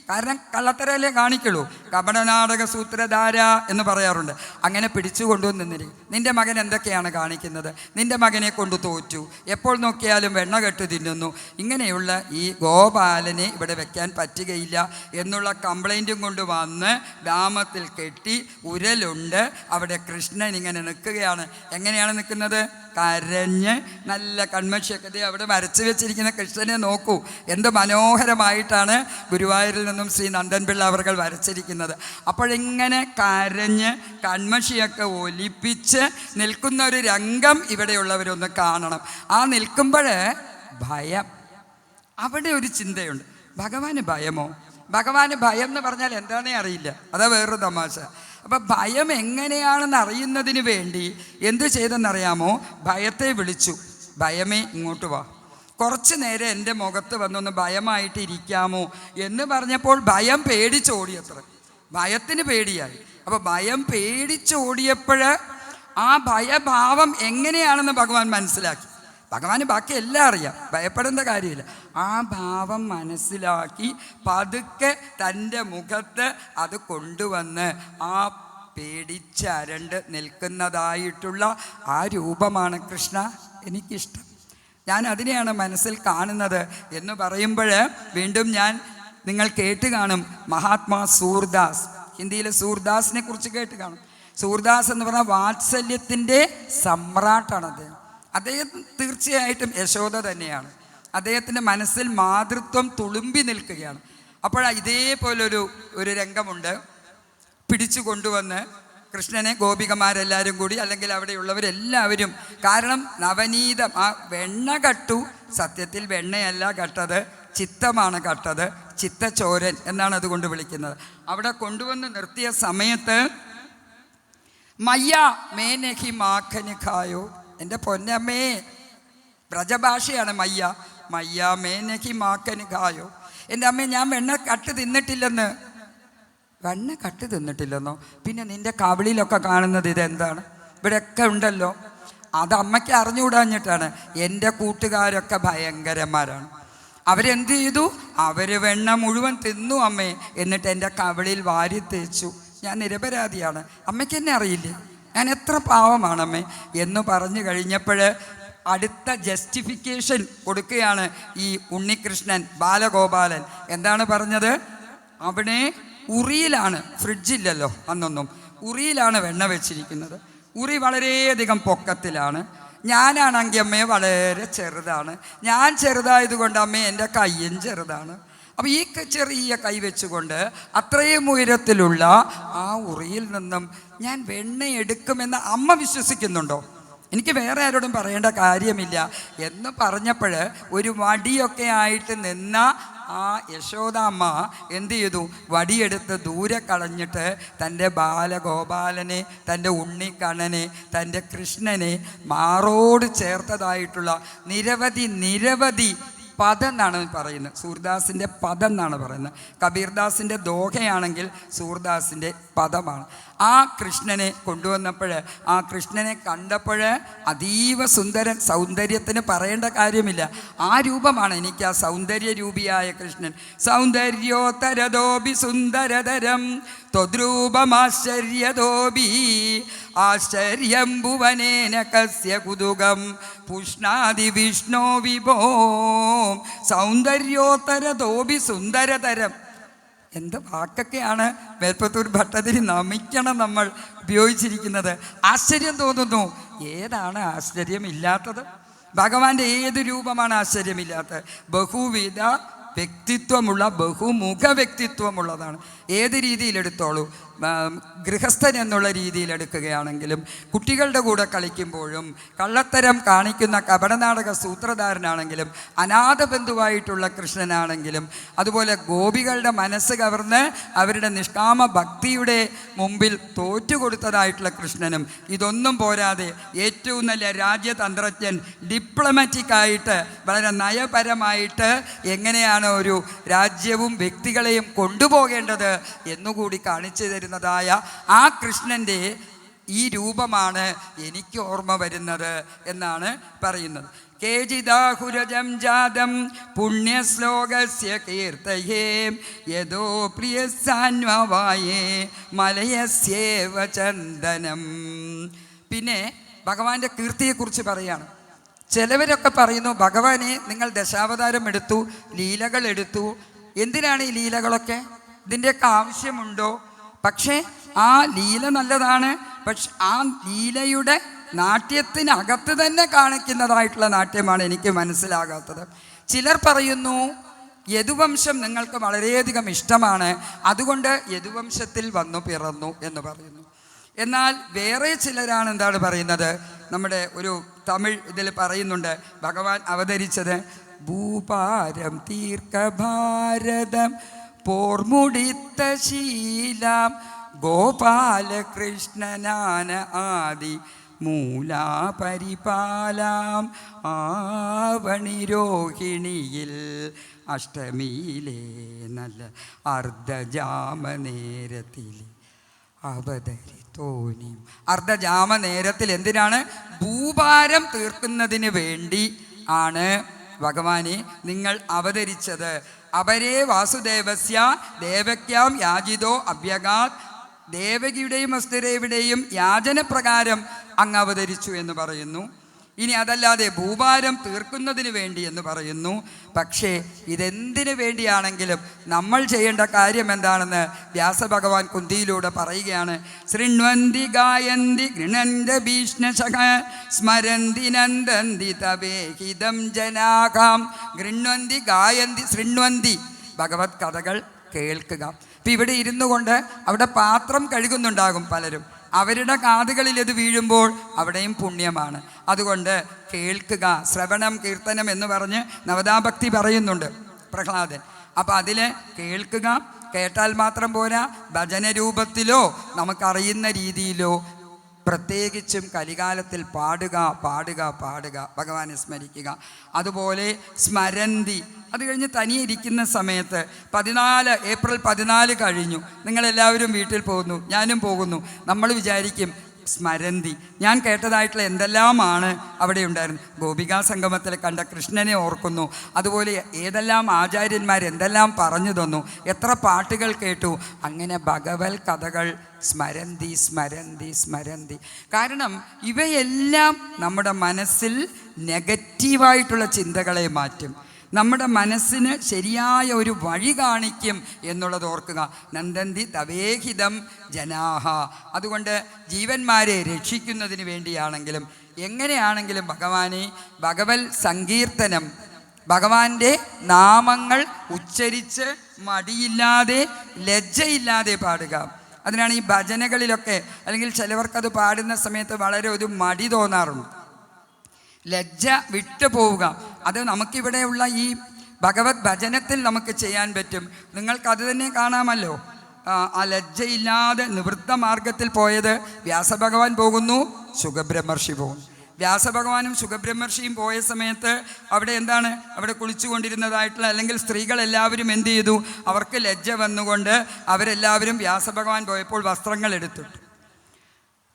Speaker 1: കാരണം കള്ളത്തരല്ലേ കാണിക്കുള്ളൂ, കപടനാടക സൂത്രധാര എന്ന് പറയാറുണ്ട്. അങ്ങനെ പിടിച്ചു കൊണ്ടുവന്നിരിക്കും. നിൻ്റെ മകൻ എന്തൊക്കെയാണ് കാണിക്കുന്നത്? നിൻ്റെ മകനെ കൊണ്ട് തോറ്റു, എപ്പോൾ നോക്കിയാലും വെണ്ണ കെട്ട് തിന്നുന്നു, ഇങ്ങനെയുള്ള ഈ ഗോപാലനെ ഇവിടെ വെക്കാൻ പറ്റുകയില്ല എന്നുള്ള കംപ്ലൈൻറ്റും കൊണ്ട് വന്ന് ഡാമത്തിൽ കെട്ടി ഉരലുണ്ട്. അവിടെ കൃഷ്ണൻ ഇങ്ങനെ നിൽക്കുകയാണ്. എങ്ങനെയാണ് നിൽക്കുന്നത്? കരഞ്ഞ് നല്ല കൺമഷിയൊക്കെ അവിടെ വരച്ചു വെച്ചിരിക്കുന്ന കൃഷ്ണനെ നോക്കൂ. എന്ത് മനോഹരമായിട്ടാണ് ഗുരുവായൂരിൽ നിന്നും ശ്രീ നന്ദൻപിള്ള അവർ വരച്ചിരിക്കുന്നത്. അപ്പോഴിങ്ങനെ കരഞ്ഞ് കൺമഷിയൊക്കെ ഒലിപ്പിച്ച് നിൽക്കുന്ന ഒരു രംഗം ഇവിടെയുള്ളവരൊന്ന് കാണണം. ആ നിൽക്കുമ്പോൾ ഭയം, അവിടെ ഒരു ചിന്തയുണ്ട്. ഭഗവാന് ഭയമോ? ഭഗവാന് ഭയം എന്ന് പറഞ്ഞാൽ എന്താണേ അറിയില്ല, അതാ വേറൊരു തമാശ. അപ്പം ഭയം എങ്ങനെയാണെന്ന് അറിയുന്നതിന് വേണ്ടി എന്ത് ചെയ്തെന്നറിയാമോ? ഭയത്തെ വിളിച്ചു. ഭയമേ ഇങ്ങോട്ട് വാ, കുറച്ച് നേരം എൻ്റെ മുഖത്ത് വന്നൊന്ന് ഭയമായിട്ട് ഇരിക്കാമോ എന്ന് പറഞ്ഞപ്പോൾ ഭയം പേടിച്ചോടിയത്ര. ഭയത്തിന് പേടിയായി. അപ്പോൾ ഭയം പേടിച്ചോടിയപ്പോൾ ആ ഭയഭാവം എങ്ങനെയാണെന്ന് ഭഗവാൻ മനസ്സിലാക്കി. ഭഗവാന് ബാക്കി എല്ലാം അറിയാം, ഭയപ്പെടേണ്ട കാര്യമില്ല. ആ ഭാവം മനസ്സിലാക്കി പതുക്കെ തൻ്റെ മുഖത്ത് അത് കൊണ്ടുവന്ന് ആ പേടിച്ചരണ്ട് നിൽക്കുന്നതായിട്ടുള്ള ആ രൂപമാണ് കൃഷ്ണ എനിക്കിഷ്ടം. ഞാൻ അതിനെയാണ് മനസ്സിൽ കാണുന്നത് എന്ന് പറയുമ്പോൾ വീണ്ടും ഞാൻ നിങ്ങൾ കേട്ട് കാണും മഹാത്മാ സൂർദാസ്. ഹിന്ദിയിലെ സൂർദാസിനെ കുറിച്ച് കേട്ട് കാണും. സൂർദാസ് എന്ന് പറഞ്ഞാൽ വാത്സല്യത്തിൻ്റെ സമ്രാട്ടാണ് അദ്ദേഹം. അദ്ദേഹം തീർച്ചയായിട്ടും യശോദ തന്നെയാണ്. അദ്ദേഹത്തിൻ്റെ മനസ്സിൽ മാതൃത്വം തുളുമ്പി നിൽക്കുകയാണ്. ഇതേപോലൊരു രംഗമുണ്ട്. പിടിച്ചു കൊണ്ടുവന്ന് കൃഷ്ണനെ ഗോപികമാരെല്ലാവരും കൂടി, അല്ലെങ്കിൽ അവിടെയുള്ളവരെല്ലാവരും, കാരണം നവനീതം ആ വെണ്ണ കട്ടു, സത്യത്തിൽ വെണ്ണയല്ല കട്ടത്, ചിത്തമാണ് കട്ടത്. ചിത്തച്ചോരൻ എന്നാണ് അതുകൊണ്ട് വിളിക്കുന്നത്. അവിടെ കൊണ്ടുവന്ന് നിർത്തിയ സമയത്ത് മയ്യ മേനഹി മാഖന് ഖായോ, എൻ്റെ പൊന്നമ്മേ, വ്രജഭാഷയാണ് മയ്യ. മയ്യ മേനഹി മാഖന് ഖായോ, എൻ്റെ അമ്മേ ഞാൻ വെണ്ണ കട്ട് തിന്നിട്ടില്ലെന്ന്. വെണ്ണ കട്ട് തിന്നിട്ടില്ലെന്നോ? പിന്നെ നിൻ്റെ കവിളിലൊക്കെ കാണുന്നത് ഇതെന്താണ്? ഇവിടെയൊക്കെ ഉണ്ടല്ലോ. അത് അമ്മയ്ക്ക് അറിഞ്ഞുകൂടാഞ്ഞിട്ടാണ്. എൻ്റെ കൂട്ടുകാരൊക്കെ ഭയങ്കരന്മാരാണ്. അവരെന്ത് ചെയ്തു? അവർ വെണ്ണ മുഴുവൻ തിന്നു അമ്മേ, എന്നിട്ട് എൻ്റെ കവിളിൽ വാരി തേച്ചു. ഞാൻ നിരപരാധിയാണ്, അമ്മയ്ക്ക് എന്നെ അറിയില്ലേ, ഞാൻ എത്ര പാവമാണമ്മേ എന്ന് പറഞ്ഞു കഴിഞ്ഞപ്പോൾ അടുത്ത ജസ്റ്റിഫിക്കേഷൻ കൊടുക്കുകയാണ് ഈ ഉണ്ണികൃഷ്ണൻ ബാലഗോപാലൻ. എന്താണ് പറഞ്ഞത്? അവിടെ ഉറിയിലാണ്, ഫ്രിഡ്ജില്ലല്ലോ അന്നൊന്നും, ഉറിയിലാണ് വെണ്ണ വെച്ചിരിക്കുന്നത്. ഉറി വളരെയധികം പൊക്കത്തിലാണ്. ഞാനാണെങ്കിൽ അമ്മയെ വളരെ ചെറുതാണ്. ഞാൻ ചെറുതായതുകൊണ്ട് അമ്മയെ എൻ്റെ കയ്യും ചെറുതാണ്. അപ്പോൾ ഈ ചെറിയ കൈ വെച്ചുകൊണ്ട് അത്രയും ഉയരത്തിലുള്ള ആ ഉറിയിൽ നിന്നും ഞാൻ വെണ്ണ എടുക്കുമെന്ന് അമ്മ വിശ്വസിക്കുന്നുണ്ടോ? എനിക്ക് വേറെ ആരോടും പറയേണ്ട കാര്യമില്ല എന്ന് പറഞ്ഞപ്പോൾ ഒരു വടിയൊക്കെ ആയിട്ട് നിന്ന ആ യശോദാമ്മ എന്ത് ചെയ്തു? വടിയെടുത്ത് ദൂരെ കളഞ്ഞിട്ട് തൻ്റെ ബാലഗോപാലനെ, തൻ്റെ ഉണ്ണിക്കണ്ണനെ, തൻ്റെ കൃഷ്ണനെ മാറോട് ചേർത്തതായിട്ടുള്ള നിരവധി പദം എന്നാണ് പറയുന്നത്. സൂർദാസിൻ്റെ പദം എന്നാണ് പറയുന്നത്. കബീർദാസിൻ്റെ ദോഹയാണെങ്കിൽ സൂർദാസിൻ്റെ പദമാണ്. ആ കൃഷ്ണനെ കൊണ്ടുവന്നപ്പോൾ, ആ കൃഷ്ണനെ കണ്ടപ്പോൾ അതീവ സുന്ദരൻ, സൗന്ദര്യത്തിന് പറയേണ്ട കാര്യമില്ല. ആ രൂപമാണ് എനിക്ക് ആ സൗന്ദര്യ രൂപിയായ കൃഷ്ണൻ. സൗന്ദര്യോത്തരതോപി സുന്ദരതരം ത്വദ്രൂപമാശ്ചര്യതോപി ആശ്ചര്യം ഭുവനേന കസ്യ കുതുകം പുഷ്ണാതി വിഷ്ണോ വിഭോ. സൗന്ദര്യോത്തരതോപി സുന്ദരതരം, എന്ത് വാക്കൊക്കെയാണ് മേൽപ്പത്തൂർ ഭട്ടതിരി നമിക്കണം നമ്മൾ ഉപയോഗിച്ചിരിക്കുന്നത്. ആശ്ചര്യം തോന്നുന്നു. ഏതാണ് ആശ്ചര്യമില്ലാത്തത്? ഭഗവാന്റെ ഏത് രൂപമാണ് ആശ്ചര്യമില്ലാത്തത്? ബഹുവിധ വ്യക്തിത്വമുള്ള, ബഹുമുഖ വ്യക്തിത്വമുള്ളതാണ്. ഏത് രീതിയിലെടുത്തോളൂ, ഗൃഹസ്ഥൻ എന്നുള്ള രീതിയിലെടുക്കുകയാണെങ്കിലും, കുട്ടികളുടെ കൂടെ കളിക്കുമ്പോഴും, കള്ളത്തരം കാണിക്കുന്ന കപടനാടക സൂത്രധാരനാണെങ്കിലും, അനാഥബന്ധുവായിട്ടുള്ള കൃഷ്ണനാണെങ്കിലും, അതുപോലെ ഗോപികളുടെ മനസ്സ് കവർന്ന് അവരുടെ നിഷ്കാമ ഭക്തിയുടെ മുമ്പിൽ തോറ്റുകൊടുത്തതായിട്ടുള്ള കൃഷ്ണനും, ഇതൊന്നും പോരാതെ ഏറ്റവും നല്ല രാജ്യതന്ത്രജ്ഞൻ, ഡിപ്ലോമാറ്റിക്കായിട്ട് വളരെ നയപരമായിട്ട് എങ്ങനെയാണ് ഒരു രാജ്യവും വ്യക്തികളെയും കൊണ്ടുപോകേണ്ടത് എന്നുകൂടി കാണിച്ചു തരുന്നതായ ആ കൃഷ്ണൻ്റെ ഈ രൂപമാണ് എനിക്ക് ഓർമ്മ വരുന്നത് എന്നാണ് പറയുന്നത്. കേചിദാഹുരജം ജാതം പുണ്യശ്ലോകസ്യ കീർത്തയേ യദോ പ്രിയസാന്വവായേ മലയസ്യേവ ചന്ദനം. പിന്നെ ഭഗവാന്റെ കീർത്തിയെക്കുറിച്ച് പറയാണ്. ചിലവരൊക്കെ പറയുന്നു, ഭഗവാനെ നിങ്ങൾ ദശാവതാരം എടുത്തു, ലീലകൾ എടുത്തു, എന്തിനാണ് ഈ ലീലകളൊക്കെ? ഇതിൻ്റെയൊക്കെ ആവശ്യമുണ്ടോ? പക്ഷേ ആ ലീല നല്ലതാണ്. പക്ഷെ ആ ലീലയുടെ നാട്യത്തിനകത്ത് തന്നെ കാണിക്കുന്നതായിട്ടുള്ള നാട്യമാണ് എനിക്ക് മനസ്സിലാകാത്തത്. ചിലർ പറയുന്നു, യദുവംശം നിങ്ങൾക്ക് വളരെയധികം ഇഷ്ടമാണ്, അതുകൊണ്ട് യദുവംശത്തിൽ വന്നു പിറന്നു എന്ന് പറയുന്നു. എന്നാൽ വേറെ ചിലരാണ് എന്താണ് പറയുന്നത്, നമ്മുടെ ഒരു തമിഴ് ഇതിൽ പറയുന്നുണ്ട്, ഭഗവാൻ അവതരിച്ചത് ഭൂപാരം തീർക്കഭാരതം പോർമുടിത്ത ശീലാം ഗോപാലകൃഷ്ണനാന ആദി മൂലാപരിപാലാം ആവണിരോഹിണിയിൽ അഷ്ടമിയിലെ നല്ല അർദ്ധജാമ നേരത്തിൽ അവതരിത്തോനിയും. അർദ്ധജാമ നേരത്തിൽ എന്തിനാണ്? ഭൂഭാരം തീർക്കുന്നതിന് വേണ്ടി ആണ് ഭഗവാനെ നിങ്ങൾ അവതരിച്ചത്. അപരേ വാസുദേവസ്യ ദേവക്യാം യാജിതോ അഭ്യഗാത്. ദേവകിയുടെയും വസുദേവയുടെയും യാചനപ്രകാരം അങ്ങ് അവതരിച്ചു എന്ന് പറയുന്നു. ഇനി അതല്ലാതെ ഭൂഭാരം തീർക്കുന്നതിന് വേണ്ടി എന്ന് പറയുന്നു. പക്ഷേ ഇതെന്തിനു വേണ്ടിയാണെങ്കിലും നമ്മൾ ചെയ്യേണ്ട കാര്യം എന്താണെന്ന് വ്യാസഭഗവാൻ കുന്തിയിലൂടെ പറയുകയാണ്. ശൃണ്വന്തി ഗായന്തി ഗൃണന്ത ഭീഷ്ണശഖ സ്മരന്തി നന്ദന്തി തവേഹിതം ജനാകാം. ഗൃണ്വന്തി ഗായന്തി ശൃണ്വന്തി, ഭഗവത് കഥകൾ കേൾക്കുക. ഇപ്പം ഇവിടെ ഇരുന്നു കൊണ്ട് അവിടെ പാത്രം കഴുകുന്നുണ്ടാകും പലരും. അവരുടെ കാതുകളിൽ ഇത് വീഴുമ്പോൾ അവിടെയും പുണ്യമാണ്. അതുകൊണ്ട് കേൾക്കുക. ശ്രവണം കീർത്തനം എന്ന് പറഞ്ഞ് നവതാഭക്തി പറയുന്നുണ്ട് പ്രഹ്ലാദൻ. അപ്പം അതിൽ കേൾക്കുക. കേട്ടാൽ മാത്രം പോരാ, ഭജന രൂപത്തിലോ നമുക്കറിയുന്ന രീതിയിലോ പ്രത്യേകിച്ചും കലികാലത്തിൽ പാടുക പാടുക പാടുക, ഭഗവാനെ സ്മരിക്കുക. അതുപോലെ സ്മരന്തി, അത് കഴിഞ്ഞ് തനിയെ ഇരിക്കുന്ന സമയത്ത് ഏപ്രിൽ 14 കഴിഞ്ഞു, നിങ്ങളെല്ലാവരും വീട്ടിൽ പോകുന്നു, ഞാനും പോകുന്നു. നമ്മൾ വിചാരിക്കും സ്മരന്തി, ഞാൻ കേട്ടതായിട്ടുള്ള എന്തെല്ലാമാണ് അവിടെ ഉണ്ടായിരുന്നു. ഗോപികാ സംഗമത്തിൽ കണ്ട കൃഷ്ണനെ ഓർക്കുന്നു. അതുപോലെ ഏതെല്ലാം ആചാര്യന്മാർ എന്തെല്ലാം പറഞ്ഞു തന്നു, എത്ര പാട്ടുകൾ കേട്ടു. അങ്ങനെ ഭഗവത് കഥകൾ സ്മരന്തി സ്മരന്തി സ്മരന്തി. കാരണം ഇവയെല്ലാം നമ്മുടെ മനസ്സിൽ നെഗറ്റീവായിട്ടുള്ള ചിന്തകളെ മാറ്റും, നമ്മുടെ മനസ്സിന് ശരിയായ ഒരു വഴി കാണിക്കും എന്നുള്ളത് ഓർക്കുക. നന്ദന്തി തവേഹിതം ജനാഹ. അതുകൊണ്ട് ജീവന്മാരെ രക്ഷിക്കുന്നതിന് വേണ്ടിയാണെങ്കിലും എങ്ങനെയാണെങ്കിലും ഭഗവത് സങ്കീർത്തനം, ഭഗവാന്റെ നാമങ്ങൾ ഉച്ചരിച്ച് മടിയില്ലാതെ ലജ്ജയില്ലാതെ പാടുക. അതിനാണ് ഈ ഭജനകളിലൊക്കെ, അല്ലെങ്കിൽ ചിലവർക്കത് പാടുന്ന സമയത്ത് വളരെ ഒരു മടി തോന്നാറുണ്ട്, ലജ്ജ വിട്ടു പോവുക. അത് നമുക്കിവിടെയുള്ള ഈ ഭഗവത് ഭജനത്തിൽ നമുക്ക് ചെയ്യാൻ പറ്റും. നിങ്ങൾക്കത് തന്നെ കാണാമല്ലോ. ആ ലജ്ജയില്ലാതെ നിവൃത്ത മാർഗത്തിൽ പോയത് വ്യാസഭഗവാൻ പോകുന്നു, സുഖബ്രഹ്മർഷി പോകുന്നു. വ്യാസഭഗവാനും സുഖബ്രഹ്മർഷിയും പോയ സമയത്ത് അവിടെ എന്താണ്, അവിടെ കുളിച്ചുകൊണ്ടിരുന്നതായിട്ടുള്ള അല്ലെങ്കിൽ സ്ത്രീകളെല്ലാവരും എന്ത് ചെയ്തു, അവർക്ക് ലജ്ജ വന്നുകൊണ്ട് അവരെല്ലാവരും വ്യാസഭഗവാൻ പോയപ്പോൾ വസ്ത്രങ്ങൾ എടുത്തിട്ടു.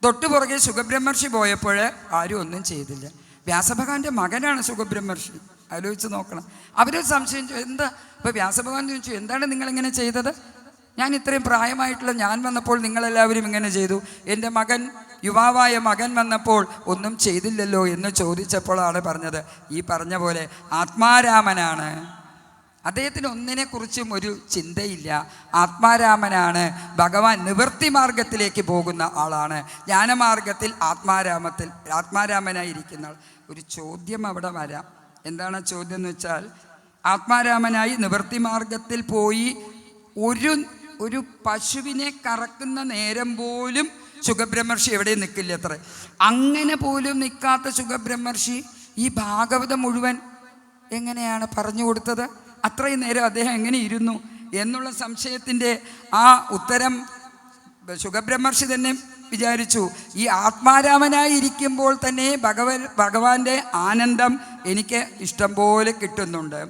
Speaker 1: തൊട്ടുപുറകെ സുഖബ്രഹ്മർഷി പോയപ്പോൾ ആരും ഒന്നും ചെയ്തില്ല. വ്യാസഭഗവാന്റെ മകനാണ് സുഖബ്രഹ്മർഷി. ആലോചിച്ച് നോക്കണം. അവരൊരു സംശയം എന്താ. അപ്പോൾ വ്യാസഭഗവാൻ ചോദിച്ചു, എന്താണ് നിങ്ങളിങ്ങനെ ചെയ്തത്? ഞാൻ ഇത്രയും പ്രായമായിട്ടുള്ള ഞാൻ വന്നപ്പോൾ നിങ്ങളെല്ലാവരും ഇങ്ങനെ ചെയ്തു, എൻ്റെ മകൻ, യുവാവായ മകൻ വന്നപ്പോൾ ഒന്നും ചെയ്തില്ലല്ലോ എന്ന് ചോദിച്ചപ്പോഴാണ് പറഞ്ഞത്, ഈ പറഞ്ഞ പോലെ ആത്മാരാമനാണ്, അദ്ദേഹത്തിന് ഒന്നിനെക്കുറിച്ചും ഒരു ചിന്തയില്ല. ആത്മാരാമനാണ് ഭഗവാൻ. നിവൃത്തി മാർഗത്തിലേക്ക് പോകുന്ന ആളാണ്. ജ്ഞാനമാർഗത്തിൽ ആത്മാരാമനായിരിക്കുന്ന ആൾ. ഒരു ചോദ്യം അവിടെ വരാം. എന്താണ് ചോദ്യം എന്ന് വെച്ചാൽ, ആത്മാരാമനായി നിവൃത്തി മാർഗത്തിൽ പോയി ഒരു പശുവിനെ കറക്കുന്ന നേരം പോലും സുഖബ്രഹ്മർഷി എവിടെയും നിൽക്കില്ല അത്ര. അങ്ങനെ പോലും നിൽക്കാത്ത സുഖബ്രഹ്മർഷി ഈ ഭാഗവതം മുഴുവൻ എങ്ങനെയാണ് പറഞ്ഞു കൊടുത്തത്? അത്രയും നേരം അദ്ദേഹം എങ്ങനെ ഇരുന്നു എന്നുള്ള സംശയത്തിൻ്റെ ആ ഉത്തരം സുഖബ്രഹ്മർഷി തന്നെ വിചാരിച്ചു. ഈ ആത്മാരാമനായിരിക്കുമ്പോൾ തന്നെ ഭഗവാന്റെ ആനന്ദം എനിക്ക് ഇഷ്ടം പോലെ കിട്ടുന്നുണ്ട്.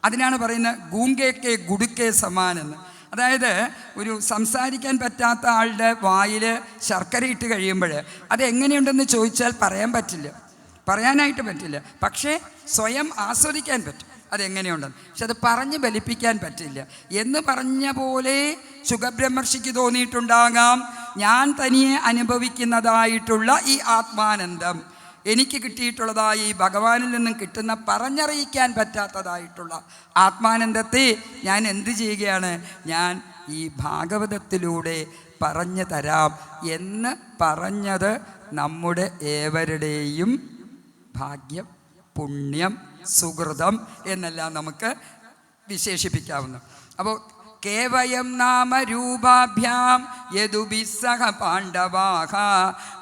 Speaker 1: അതിനാണ് പറയുന്നത് ഗൂങ്കേക്കെ ഗുടുക്കെ സമാനെന്ന്. അതായത് ഒരു സംസാരിക്കാൻ പറ്റാത്ത ആളുടെ വായിൽ ശർക്കര ഇട്ട് കഴിയുമ്പോൾ അതെങ്ങനെയുണ്ടെന്ന് ചോദിച്ചാൽ പറയാനായിട്ട് പറ്റില്ല. പക്ഷേ സ്വയം ആസ്വദിക്കാൻ പറ്റും അതെങ്ങനെയുണ്ടെന്ന്. പക്ഷെ അത് പറഞ്ഞ് ബലിപ്പിക്കാൻ പറ്റില്ല എന്ന് പറഞ്ഞ പോലെ സുഖബ്രഹ്മർഷിക്ക് തോന്നിയിട്ടുണ്ടാകാം, ഞാൻ തനിയെ അനുഭവിക്കുന്നതായിട്ടുള്ള ഈ ആത്മാനന്ദം, എനിക്ക് കിട്ടിയിട്ടുള്ളതായി ഈ ഭഗവാനിൽ നിന്നും കിട്ടുന്ന പറഞ്ഞറിയിക്കാൻ പറ്റാത്തതായിട്ടുള്ള ആത്മാനന്ദത്തെ ഞാൻ എന്ത് ചെയ്യുകയാണ്, ഞാൻ ഈ ഭാഗവതത്തിലൂടെ പറഞ്ഞു തരാം എന്ന് പറഞ്ഞത് നമ്മുടെ ഏവരുടെയും ഭാഗ്യം, പുണ്യം, സുഹൃതം എന്നെല്ലാം നമുക്ക് വിശേഷിപ്പിക്കാവുന്നു. അപ്പോൾ കേവയം നാമരൂപാഭ്യാം യദുഭിസ്സഹ പാണ്ഡവാഹ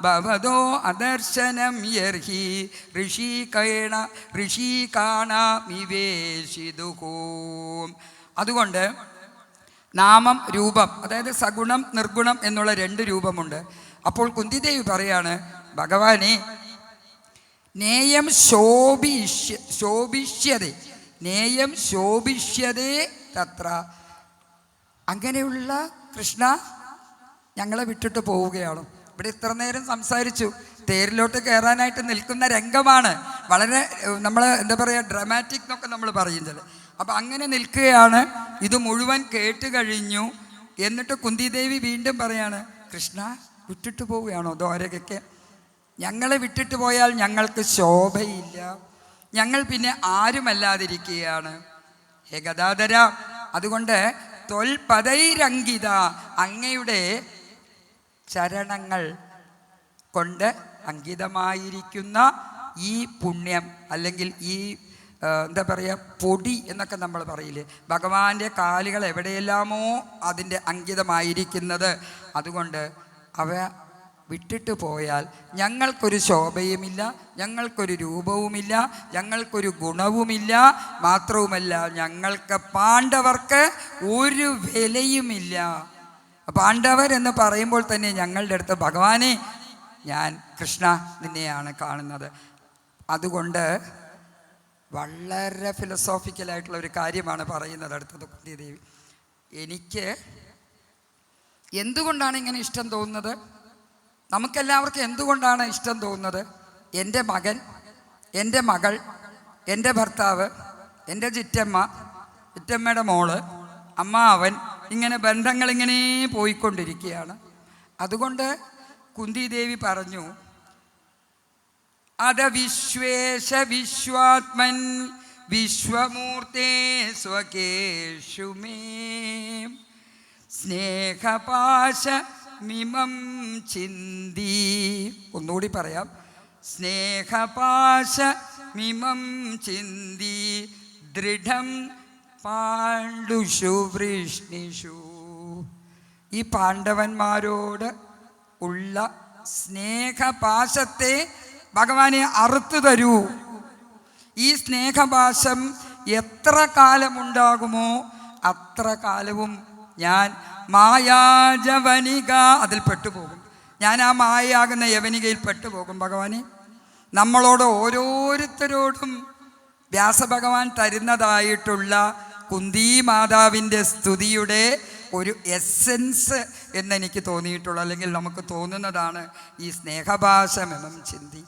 Speaker 1: ഭവതോ അദർശനം യർഹി ഋഷികാണാമിവേശിതുഹൂം. അതുകൊണ്ട് നാമം, രൂപം, അതായത് സഗുണം നിർഗുണം എന്നുള്ള രണ്ട് രൂപമുണ്ട്. അപ്പോൾ കുന്തിദേവി പറയാണ്, ഭഗവാനെ നേയം ശോഭിഷ്യതേ നേയം ശോഭിഷ്യതേ തത്ര. അങ്ങനെയുള്ള കൃഷ്ണ ഞങ്ങളെ വിട്ടിട്ട് പോവുകയാണോ? ഇവിടെ ഇത്ര നേരം സംസാരിച്ചു, തേരിലോട്ട് കയറാനായിട്ട് നിൽക്കുന്ന രംഗമാണ്. വളരെ നമ്മൾ എന്താ പറയുക, ഡ്രാമാറ്റിക് എന്നൊക്കെ നമ്മൾ പറയുന്നത്. അപ്പം അങ്ങനെ നിൽക്കുകയാണ്. ഇത് മുഴുവൻ കേട്ട് കഴിഞ്ഞു. എന്നിട്ട് കുന്തിദേവി വീണ്ടും പറയാണ്, കൃഷ്ണ വിട്ടിട്ട് പോവുകയാണോ ദ്വാരകയ്ക്ക്? ഞങ്ങളെ വിട്ടിട്ട് പോയാൽ ഞങ്ങൾക്ക് ശോഭയില്ല, ഞങ്ങൾ പിന്നെ ആരുമല്ലാതിരിക്കുകയാണ്. ഹേ ഗദാധര, അതുകൊണ്ട് തൊൽപദൈരംഗിത, അങ്ങയുടെ ചരണങ്ങൾ കൊണ്ട് അങ്കിതമായിരിക്കുന്ന ഈ പുണ്യം, അല്ലെങ്കിൽ ഈ എന്താ പറയുക, പൊടി എന്നൊക്കെ നമ്മൾ പറയില്ലേ, ഭഗവാന്റെ കാലുകൾ എവിടെയെല്ലാമോ അതിൻ്റെ അങ്കിതമായിരിക്കുന്നത്. അതുകൊണ്ട് അവ വിട്ടിട്ട് പോയാൽ ഞങ്ങൾക്കൊരു ശോഭയുമില്ല, ഞങ്ങൾക്കൊരു രൂപവുമില്ല, ഞങ്ങൾക്കൊരു ഗുണവുമില്ല. മാത്രവുമല്ല ഞങ്ങൾക്ക് പാണ്ഡവർക്ക് ഒരു വിലയുമില്ല. പാണ്ഡവരെന്ന് പറയുമ്പോൾ തന്നെ ഞങ്ങളുടെ അടുത്ത് ഭഗവാനെ, ഞാൻ കൃഷ്ണ നിന്നെയാണ് കാണുന്നത്. അതുകൊണ്ട് വളരെ ഫിലോസോഫിക്കലായിട്ടുള്ള ഒരു കാര്യമാണ് പറയുന്നത് അടുത്തത് കുന്തിദേവി. എനിക്ക് എന്തുകൊണ്ടാണ് ഇങ്ങനെ ഇഷ്ടം തോന്നുന്നത്? നമുക്കെല്ലാവർക്കും എന്തുകൊണ്ടാണ് ഇഷ്ടം തോന്നുന്നത്? എൻ്റെ മകൻ, എൻ്റെ മകൾ, എൻ്റെ ഭർത്താവ്, എൻ്റെ ചിറ്റമ്മയുടെ മോള്, അമ്മാവൻ, ഇങ്ങനെ ബന്ധങ്ങളിങ്ങനെ പോയിക്കൊണ്ടിരിക്കുകയാണ്. അതുകൊണ്ട് കുന്തിദേവി പറഞ്ഞു, അത വിശ്വേശ വിശ്വാത്മൻ വിശ്വമൂർത്തേ സ്വകേഷു മേ സ്നേഹപാശ മിമം ചിന്തി. ഒന്നുകൂടി പറയാം, സ്നേഹപാശ മിമം ചിന്തി ദൃഢം പാണ്ഡുഷു വൃഷ്ണിഷു. ഈ പാണ്ഡവന്മാരോട് ഉള്ള സ്നേഹപാശത്തെ ഭഗവാനെ അറുത്തു തരൂ. ഈ സ്നേഹപാശം എത്ര കാലമുണ്ടാകുമോ അത്ര കാലവും ഞാൻ മായാജവനിക അതിൽ പെട്ടുപോകും. ഞാൻ ആ മായയാകുന്ന യവനികയിൽ പെട്ടുപോകും. ഭഗവാനെ, നമ്മളോട് ഓരോരുത്തരോടും വ്യാസഭഗവാൻ തരുന്നതായിട്ടുള്ള കുന്തി മാതാവിൻ്റെ സ്തുതിയുടെ ഒരു എസെൻസ് എന്നെനിക്ക് തോന്നിയിട്ടുള്ളൂ, അല്ലെങ്കിൽ നമുക്ക് തോന്നുന്നതാണ് ഈ സ്നേഹഭാഷമെന്നും ചിന്തി.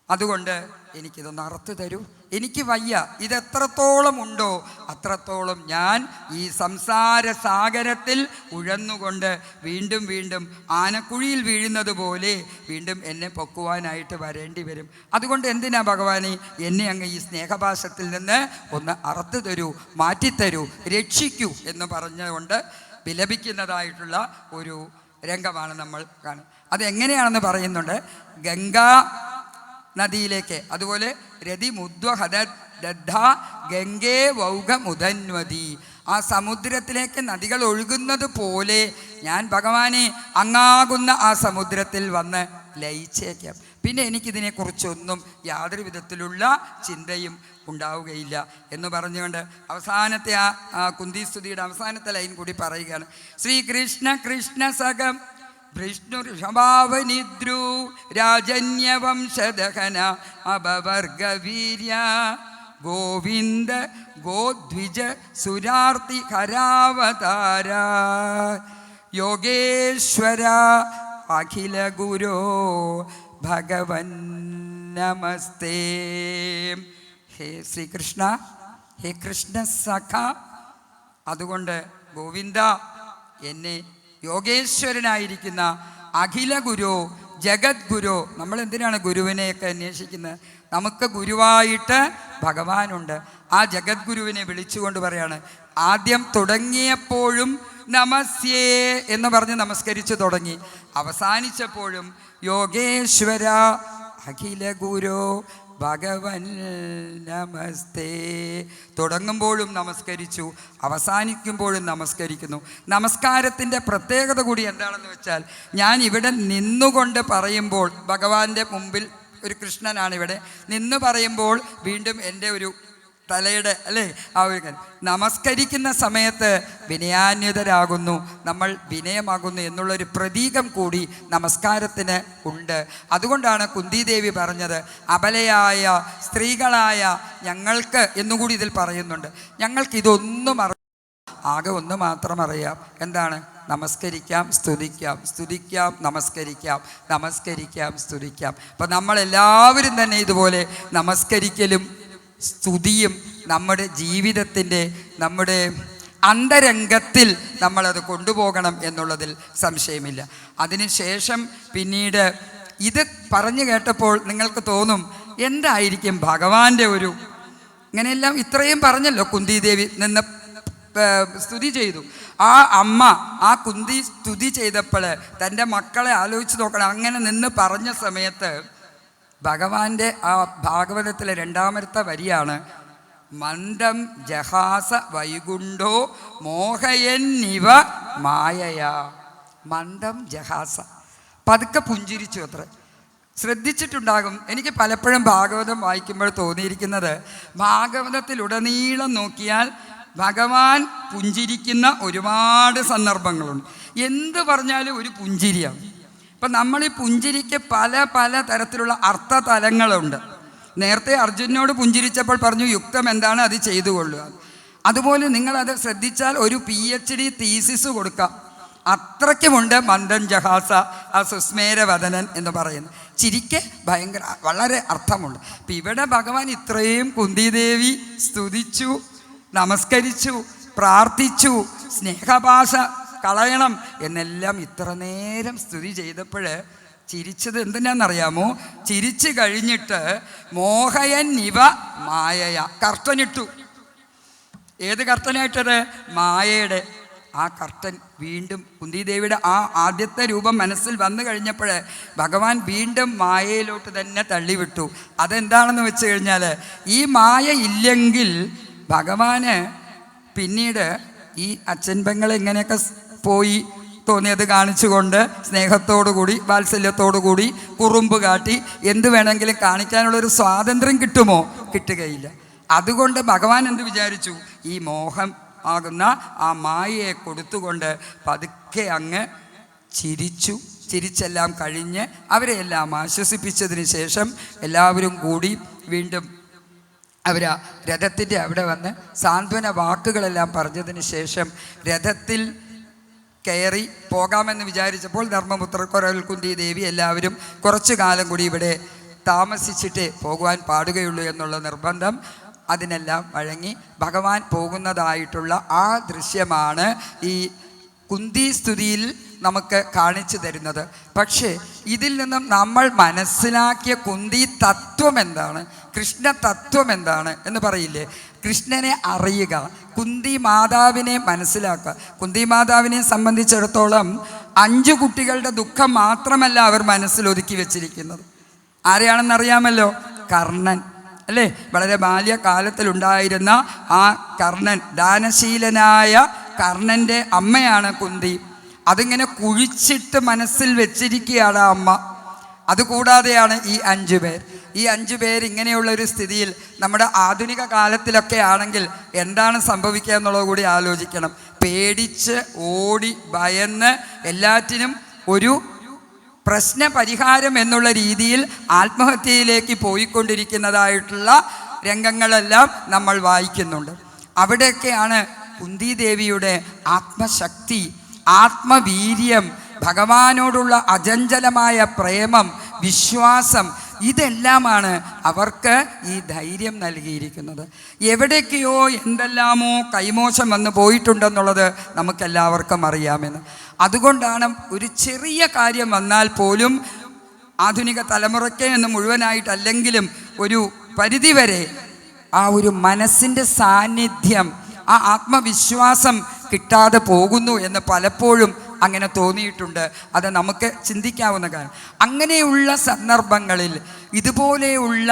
Speaker 1: അതുകൊണ്ട് എനിക്കിതൊന്ന് അറുത്ത് തരൂ. എനിക്ക് വയ്യ. ഇതെത്രത്തോളം ഉണ്ടോ അത്രത്തോളം ഞാൻ ഈ സംസാര സാഗരത്തിൽ ഉഴന്നുകൊണ്ട് വീണ്ടും വീണ്ടും ആനക്കുഴിയിൽ വീഴുന്നത് പോലെ വീണ്ടും എന്നെ പൊക്കുവാനായിട്ട് വരേണ്ടി വരും. അതുകൊണ്ട് എന്തിനാ ഭഗവാനെ എന്നെ അങ്ങ് ഈ സ്നേഹഭാഷത്തിൽ നിന്ന് ഒന്ന് അറുത്ത് തരൂ, മാറ്റിത്തരൂ, രക്ഷിക്കൂ എന്ന് പറഞ്ഞുകൊണ്ട് വിലപിക്കുന്നതായിട്ടുള്ള ഒരു രംഗമാണ് നമ്മൾ കാണുന്നത്. അതെങ്ങനെയാണെന്ന് പറയുന്നുണ്ട്. ഗംഗാ നദിയിലേക്ക്, അതുപോലെ രതി മുദ്വഹദ ദദ്ധ ഗംഗേ വൗഘമുദന്വതി, ആ സമുദ്രത്തിലേക്ക് നദികൾ ഒഴുകുന്നത് പോലെ ഞാൻ ഭഗവാനെ അങ്ങാകുന്ന ആ സമുദ്രത്തിൽ വന്ന് ലയിച്ചേക്കാം. പിന്നെ എനിക്കിതിനെക്കുറിച്ചൊന്നും യാതൊരു വിധത്തിലുള്ള ചിന്തയും ഉണ്ടാവുകയില്ല എന്ന് പറഞ്ഞുകൊണ്ട് അവസാനത്തെ ആ കുന്തിസ്തുതിയുടെ അവസാനത്തെ ലൈൻ കൂടി പറയുകയാണ്. ശ്രീകൃഷ്ണ കൃഷ്ണ സഖം വിഷ്ണു ഋഷഭാവനിദ്രു രാജന്യവംശദഹന അപവർഗവീര്യ ഗോവിന്ദ ഗോദ്വിജ സുരാർത്തി ഹരാവതാര യോഗേശ്വര അഖില ഗുരോ ഭഗവൻ നമസ്തേ. ഹേ ശ്രീകൃഷ്ണ, ഹേ കൃഷ്ണ സഖ, അതുകൊണ്ട് ഗോവിന്ദ, എന്നെ യോഗേശ്വരനായിരിക്കുന്ന അഖില ഗുരു ജഗദ്ഗുരു. നമ്മൾ എന്തിനാണ് ഗുരുവിനെയൊക്കെ അന്വേഷിക്കുന്നത്? നമുക്ക് ഗുരുവായിട്ട് ഭഗവാനുണ്ട്. ആ ജഗദ്ഗുരുവിനെ വിളിച്ചുകൊണ്ട് പറയാണ്. ആദ്യം തുടങ്ങിയപ്പോഴും നമസ്യേ എന്ന് പറഞ്ഞ് നമസ്കരിച്ചു തുടങ്ങി. അവസാനിച്ചപ്പോഴും യോഗേശ്വര അഖില ഗുരു ഭഗവൻ നമസ്തേ. തുടങ്ങുമ്പോഴും നമസ്കരിച്ചു, അവസാനിക്കുമ്പോഴും നമസ്കരിക്കുന്നു. നമസ്കാരത്തിൻ്റെ പ്രത്യേകത കൂടി എന്താണെന്ന് വെച്ചാൽ, ഞാൻ ഇവിടെ നിന്നുകൊണ്ട് പറയുമ്പോൾ, ഭഗവാന്റെ മുമ്പിൽ ഒരു കൃഷ്ണനാണിവിടെ നിന്ന് പറയുമ്പോൾ വീണ്ടും എൻ്റെ ഒരു തലയുടെ അല്ലേ ആ ഒരു നമസ്കരിക്കുന്ന സമയത്ത് വിനയാന്വിതരാകുന്നു, നമ്മൾ വിനയമാകുന്നു എന്നുള്ളൊരു പ്രതീകം കൂടി നമസ്കാരത്തിന് ഉണ്ട്. അതുകൊണ്ടാണ് കുന്തിദേവി പറഞ്ഞത്, അബലയായ സ്ത്രീകളായ ഞങ്ങൾക്ക് എന്നുകൂടി ഇതിൽ പറയുന്നുണ്ട്. ഞങ്ങൾക്കിതൊന്നും ആകെ ഒന്ന് മാത്രം അറിയാം. എന്താണ്? നമസ്കരിക്കാം, സ്തുതിക്കാം, സ്തുതിക്കാം, നമസ്കരിക്കാം, നമസ്കരിക്കാം, സ്തുതിക്കാം. അപ്പം നമ്മളെല്ലാവരും തന്നെ ഇതുപോലെ നമസ്കരിക്കലും സ്തുതിയും നമ്മുടെ ജീവിതത്തിൻ്റെ, നമ്മുടെ അന്തരംഗത്തിൽ നമ്മളത് കൊണ്ടുപോകണം എന്നുള്ളതിൽ സംശയമില്ല. അതിനുശേഷം പിന്നീട് ഇത് പറഞ്ഞു കേട്ടപ്പോൾ നിങ്ങൾക്ക് തോന്നും, എന്തായിരിക്കും ഭഗവാന്റെ ഒരു, ഇങ്ങനെയെല്ലാം ഇത്രയും പറഞ്ഞല്ലോ. കുന്തിദേവി നിന്ന് സ്തുതി ചെയ്തു. ആ അമ്മ ആ കുന്തി സ്തുതി ചെയ്തപ്പോൾ തൻ്റെ മക്കളെ ആലോചിച്ച് നോക്കണം. അങ്ങനെ നിന്ന് പറഞ്ഞ സമയത്ത് ഭഗവാന്റെ ആ ഭാഗവതത്തിലെ രണ്ടാമത്തെ വരിയാണ്, മന്ദം ജഹാസ വൈകുണ്ഠോ മോഹയന്നിവ മായയാ. മന്ദം ജഹാസ, പതുക്കെ പുഞ്ചിരിച്ചു അത്ര. ശ്രദ്ധിച്ചിട്ടുണ്ടാകും, എനിക്ക് പലപ്പോഴും ഭാഗവതം വായിക്കുമ്പോൾ തോന്നിയിരിക്കുന്നത്, ഭാഗവതത്തിലുടനീളം നോക്കിയാൽ ഭഗവാൻ പുഞ്ചിരിക്കുന്ന ഒരുപാട് സന്ദർഭങ്ങളുണ്ട്. എന്ത് പറഞ്ഞാലും ഒരു പുഞ്ചിരിയാണ്. ഇപ്പം നമ്മൾ ഈ പുഞ്ചിരിക്ക് പല പല തരത്തിലുള്ള അർത്ഥതലങ്ങളുണ്ട്. നേരത്തെ അർജുനോട് പുഞ്ചിരിച്ചപ്പോൾ പറഞ്ഞു യുക്തം എന്താണ്, അത് ചെയ്തു കൊള്ളുക. അതുപോലെ നിങ്ങളത് ശ്രദ്ധിച്ചാൽ ഒരു PhD തീസിസ് കൊടുക്കാം. അത്രയ്ക്കുമുണ്ട് മന്ദൻ ജഹാസ ആ സുസ്മേരവദനൻ എന്ന് പറയുന്നത്. ചിരിക്ക് ഭയങ്കര വളരെ അർത്ഥമുണ്ട്. അപ്പം ഇവിടെ ഭഗവാൻ ഇത്രയും കുന്തിദേവി സ്തുതിച്ചു, നമസ്കരിച്ചു, പ്രാർത്ഥിച്ചു, സ്നേഹഭാഷ കളയണം എന്നെല്ലാം ഇത്ര നേരം സ്തുതി ചെയ്തപ്പോൾ ചിരിച്ചത് എന്തിനാണെന്നറിയാമോ? ചിരിച്ചു കഴിഞ്ഞിട്ട് മോഹയൻ ഇവ മായയ, കർട്ടനിട്ടു. ഏത് കർട്ടനായിട്ടത്? മായയുടെ ആ കർട്ടൻ വീണ്ടും കുന്തിദേവിയുടെ ആ ആദ്യത്തെ രൂപം മനസ്സിൽ വന്നു കഴിഞ്ഞപ്പോൾ ഭഗവാൻ വീണ്ടും മായയിലോട്ട് തന്നെ തള്ളിവിട്ടു. അതെന്താണെന്ന് വെച്ച് കഴിഞ്ഞാൽ, ഈ മായ ഇല്ലെങ്കിൽ ഭഗവാന് പിന്നീട് ഈ അച്ഛൻ പെങ്ങൾ എങ്ങനെയൊക്കെ പോയി തോന്നിയത് കാണിച്ചുകൊണ്ട് സ്നേഹത്തോടു കൂടി വാത്സല്യത്തോടു കൂടി കുറുമ്പ് കാട്ടി എന്ത് വേണമെങ്കിലും കാണിക്കാനുള്ളൊരു സ്വാതന്ത്ര്യം കിട്ടുമോ? കിട്ടുകയില്ല. അതുകൊണ്ട് ഭഗവാൻ എന്ത് വിചാരിച്ചു? ഈ മോഹം ആകുന്ന ആ മായയെ കൊടുത്തുകൊണ്ട് പതുക്കെ അങ്ങ് ചിരിച്ചെല്ലാം കഴിഞ്ഞ് അവരെയെല്ലാം ആശ്വസിപ്പിച്ചതിന് ശേഷം എല്ലാവരും കൂടി വീണ്ടും അവർ രഥത്തിൻ്റെ അവിടെ വന്ന് സാന്ത്വന വാക്കുകളെല്ലാം പറഞ്ഞതിന് ശേഷം രഥത്തിൽ കയറി പോകാമെന്ന് വിചാരിച്ചപ്പോൾ ധർമ്മപുത്ര കൊരൽ കുന്തി ദേവി എല്ലാവരും കുറച്ചു കാലം കൂടി ഇവിടെ താമസിച്ചിട്ടേ പോകുവാൻ പാടുകയുള്ളൂ എന്നുള്ള നിർബന്ധം, അതിനെല്ലാം വഴങ്ങി ഭഗവാൻ പോകുന്നതായിട്ടുള്ള ആ ദൃശ്യമാണ് ഈ കുന്തി സ്തുതിയിൽ നമുക്ക് കാണിച്ചു തരുന്നത്. പക്ഷേ ഇതിൽ നിന്നും നമ്മൾ മനസ്സിലാക്കിയ കുന്തി തത്വം എന്താണ്, കൃഷ്ണ തത്വം എന്താണ് എന്ന് പറയില്ലേ? കൃഷ്ണനെ അറിയുക, കുന്തി മാതാവിനെ മനസ്സിലാക്കുക. കുന്തി മാതാവിനെ സംബന്ധിച്ചിടത്തോളം 5 കുട്ടികളുടെ ദുഃഖം മാത്രമല്ല അവർ മനസ്സിൽ ഒതുക്കി വെച്ചിരിക്കുന്നത്. ആരെയാണെന്നറിയാമല്ലോ? കർണൻ, അല്ലേ? വളരെ ബാല്യകാലത്തിലുണ്ടായിരുന്ന ആ കർണൻ, ദാനശീലനായ കർണൻ്റെ അമ്മയാണ് കുന്തി. അതിങ്ങനെ കുഴിച്ചിട്ട് മനസ്സിൽ വെച്ചിരിക്കുകയാണ് ആ അമ്മ. അതുകൂടാതെയാണ് ഈ 5 പേർ. ഈ 5 പേർ ഇങ്ങനെയുള്ളൊരു സ്ഥിതിയിൽ നമ്മുടെ ആധുനിക കാലത്തിലൊക്കെ ആണെങ്കിൽ എന്താണ് സംഭവിക്കുക എന്നുള്ളത് കൂടി ആലോചിക്കണം. പേടിച്ച് ഓടി ഭയന്ന് എല്ലാറ്റിനും ഒരു പ്രശ്നപരിഹാരം എന്നുള്ള രീതിയിൽ ആത്മഹത്യയിലേക്ക് പോയിക്കൊണ്ടിരിക്കുന്നതായിട്ടുള്ള രംഗങ്ങളെല്ലാം നമ്മൾ വായിക്കുന്നുണ്ട്. അവിടെയൊക്കെയാണ് കുന്തിദേവിയുടെ ആത്മശക്തി, ആത്മവീര്യം, ഭഗവാനോടുള്ള അചഞ്ചലമായ പ്രേമം, വിശ്വാസം, ഇതെല്ലാമാണ് അവർക്ക് ഈ ധൈര്യം നൽകിയിരിക്കുന്നത്. എവിടേക്കെയോ എന്തെല്ലാമോ കൈമോശം വന്നു പോയിട്ടുണ്ടെന്നുള്ളത് നമുക്കെല്ലാവർക്കും അറിയാമെന്ന്. അതുകൊണ്ടാണ് ഒരു ചെറിയ കാര്യം വന്നാൽ പോലും ആധുനിക തലമുറയ്ക്ക് എന്ന് മുഴുവനായിട്ടല്ലെങ്കിലും ഒരു പരിധിവരെ ആ ഒരു മനസ്സിൻ്റെ സാന്നിധ്യം, ആ ആത്മവിശ്വാസം കിട്ടാതെ പോകുന്നു എന്ന് പലപ്പോഴും അങ്ങനെ തോന്നിയിട്ടുണ്ട്. അത് നമുക്ക് ചിന്തിക്കാവുന്ന കാര്യം. അങ്ങനെയുള്ള സന്ദർഭങ്ങളിൽ ഇതുപോലെയുള്ള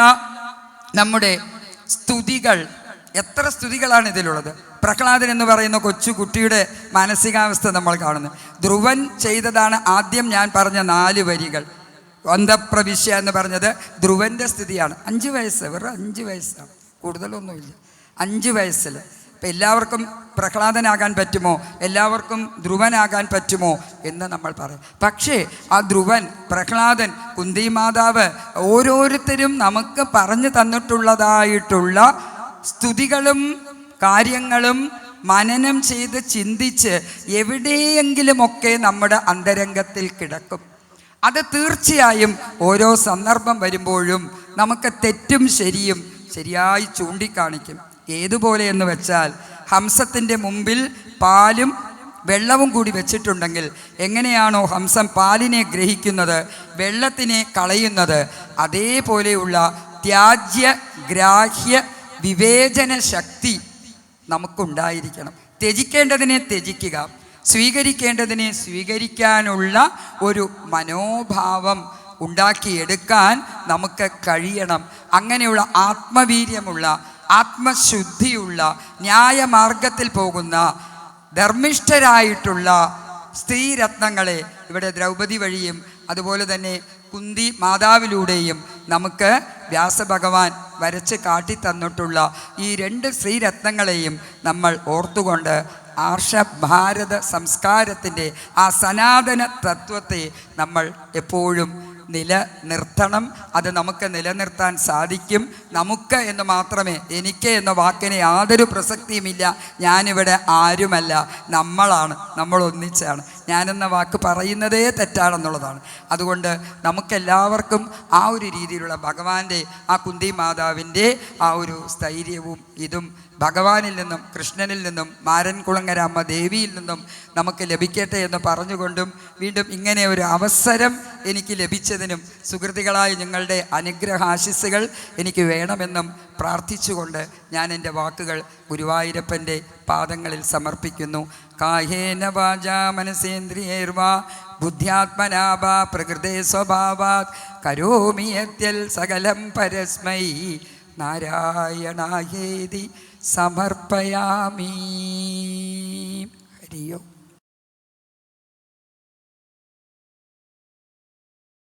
Speaker 1: നമ്മുടെ സ്തുതികൾ, എത്ര സ്തുതികളാണ് ഇതിലുള്ളത്. പ്രഹ്ലാദൻ എന്ന് പറയുന്ന കൊച്ചുകുട്ടിയുടെ മാനസികാവസ്ഥ നമ്മൾ കാണുന്നത്. ധ്രുവൻ ചെയ്തതാണ് ആദ്യം ഞാൻ പറഞ്ഞ 4 വരികൾ. അന്തപ്രവിശ്യ എന്ന് പറഞ്ഞത് ധ്രുവൻ്റെ സ്ഥിതിയാണ്. 5 വയസ്സ്, വെറും 5 വയസ്സാണ്, കൂടുതലൊന്നുമില്ല. 5 വയസ്സിൽ ഇപ്പം എല്ലാവർക്കും പ്രഹ്ലാദനാകാൻ പറ്റുമോ, എല്ലാവർക്കും ധ്രുവനാകാൻ പറ്റുമോ എന്ന് നമ്മൾ പറയും. പക്ഷേ ആ ധ്രുവൻ, പ്രഹ്ലാദൻ, കുന്തി മാതാവ് ഓരോരുത്തരും നമുക്ക് പറഞ്ഞു തന്നിട്ടുള്ളതായിട്ടുള്ള സ്തുതികളും കാര്യങ്ങളും മനനം ചെയ്ത് ചിന്തിച്ച് എവിടെയെങ്കിലുമൊക്കെ നമ്മുടെ അന്തരംഗത്തിൽ കിടക്കും. അത് തീർച്ചയായും ഓരോ സന്ദർഭം വരുമ്പോഴും നമുക്ക് തെറ്റും ശരിയും ശരിയായി ചൂണ്ടിക്കാണിക്കും. ഏതുപോലെ എന്ന് വെച്ചാൽ, ഹംസത്തിൻ്റെ മുമ്പിൽ പാലും വെള്ളവും കൂടി വെച്ചിട്ടുണ്ടെങ്കിൽ എങ്ങനെയാണോ ഹംസം പാലിനെ ഗ്രഹിക്കുന്നത്, വെള്ളത്തിനെ കളയുന്നത്, അതേപോലെയുള്ള ത്യാജ്യ ഗ്രാഹ്യ വിവേചന ശക്തി നമുക്കുണ്ടായിരിക്കണം. ത്യജിക്കേണ്ടതിനെ ത്യജിക്കുക, സ്വീകരിക്കേണ്ടതിനെ സ്വീകരിക്കാനുള്ള ഒരു മനോഭാവം ഉണ്ടാക്കിയെടുക്കാൻ നമുക്ക് കഴിയണം. അങ്ങനെയുള്ള ആത്മവീര്യമുള്ള, ആത്മശുദ്ധിയുള്ള, ന്യായമാർഗത്തിൽ പോകുന്ന ധർമ്മിഷ്ഠരായിട്ടുള്ള സ്ത്രീരത്നങ്ങളെ ഇവിടെ ദ്രൗപദി വഴിയും അതുപോലെ തന്നെ കുന്തി മാതാവിലൂടെയും നമുക്ക് വ്യാസഭഗവാൻ വരച്ച് കാട്ടിത്തന്നിട്ടുള്ള ഈ 2 ശ്രീരത്നങ്ങളെയും നമ്മൾ ഓർത്തുകൊണ്ട് ആർഷഭാരത സംസ്കാരത്തിൻ്റെ ആ സനാതന തത്വത്തെ നമ്മൾ എപ്പോഴും നിലനിർത്തണം. അത് നമുക്ക് നിലനിർത്താൻ സാധിക്കും. നമുക്ക് എന്ന് മാത്രമേ, എനിക്ക് എന്ന വാക്കിന് യാതൊരു പ്രസക്തിയുമില്ല. ഞാനിവിടെ ആരുമല്ല, നമ്മളാണ്, നമ്മൾ ഒന്നിച്ചാണ്. ഞാനെന്ന വാക്ക് പറയുന്നതേ തെറ്റാണെന്നുള്ളതാണ്. അതുകൊണ്ട് നമുക്കെല്ലാവർക്കും ആ ഒരു രീതിയിലുള്ള ഭഗവാന്റെ, ആ കുന്തി മാതാവിൻ്റെ ആ ഒരു സ്ഥൈര്യവും ഇതും ഭഗവാനിൽ നിന്നും കൃഷ്ണനിൽ നിന്നും മാരൻകുളങ്ങര അമ്മ ദേവിയിൽ നിന്നും നമുക്ക് ലഭിക്കട്ടെ എന്ന് പറഞ്ഞുകൊണ്ടും വീണ്ടും ഇങ്ങനെ ഒരു അവസരം എനിക്ക് ലഭിച്ചതിനും സുഹൃത്തുക്കളായ നിങ്ങളുടെ അനുഗ്രഹാശിസ്സുകൾ എനിക്ക് വേണമെന്നും പ്രാർത്ഥിച്ചുകൊണ്ട് ഞാൻ എൻ്റെ വാക്കുകൾ ഗുരുവായൂരപ്പൻ്റെ പാദങ്ങളിൽ സമർപ്പിക്കുന്നു. കായേന വാചാ മനസേന്ദ്രിയേർവാ ബുദ്ധ്യാത്മനാഭാ പ്രകൃതേ സ്വഭാവാത് കരോമി യദ്യൽ സകലം പരസ്മൈ നാരായണായേതി സമർപ്പയാമി. ഹരിയോ.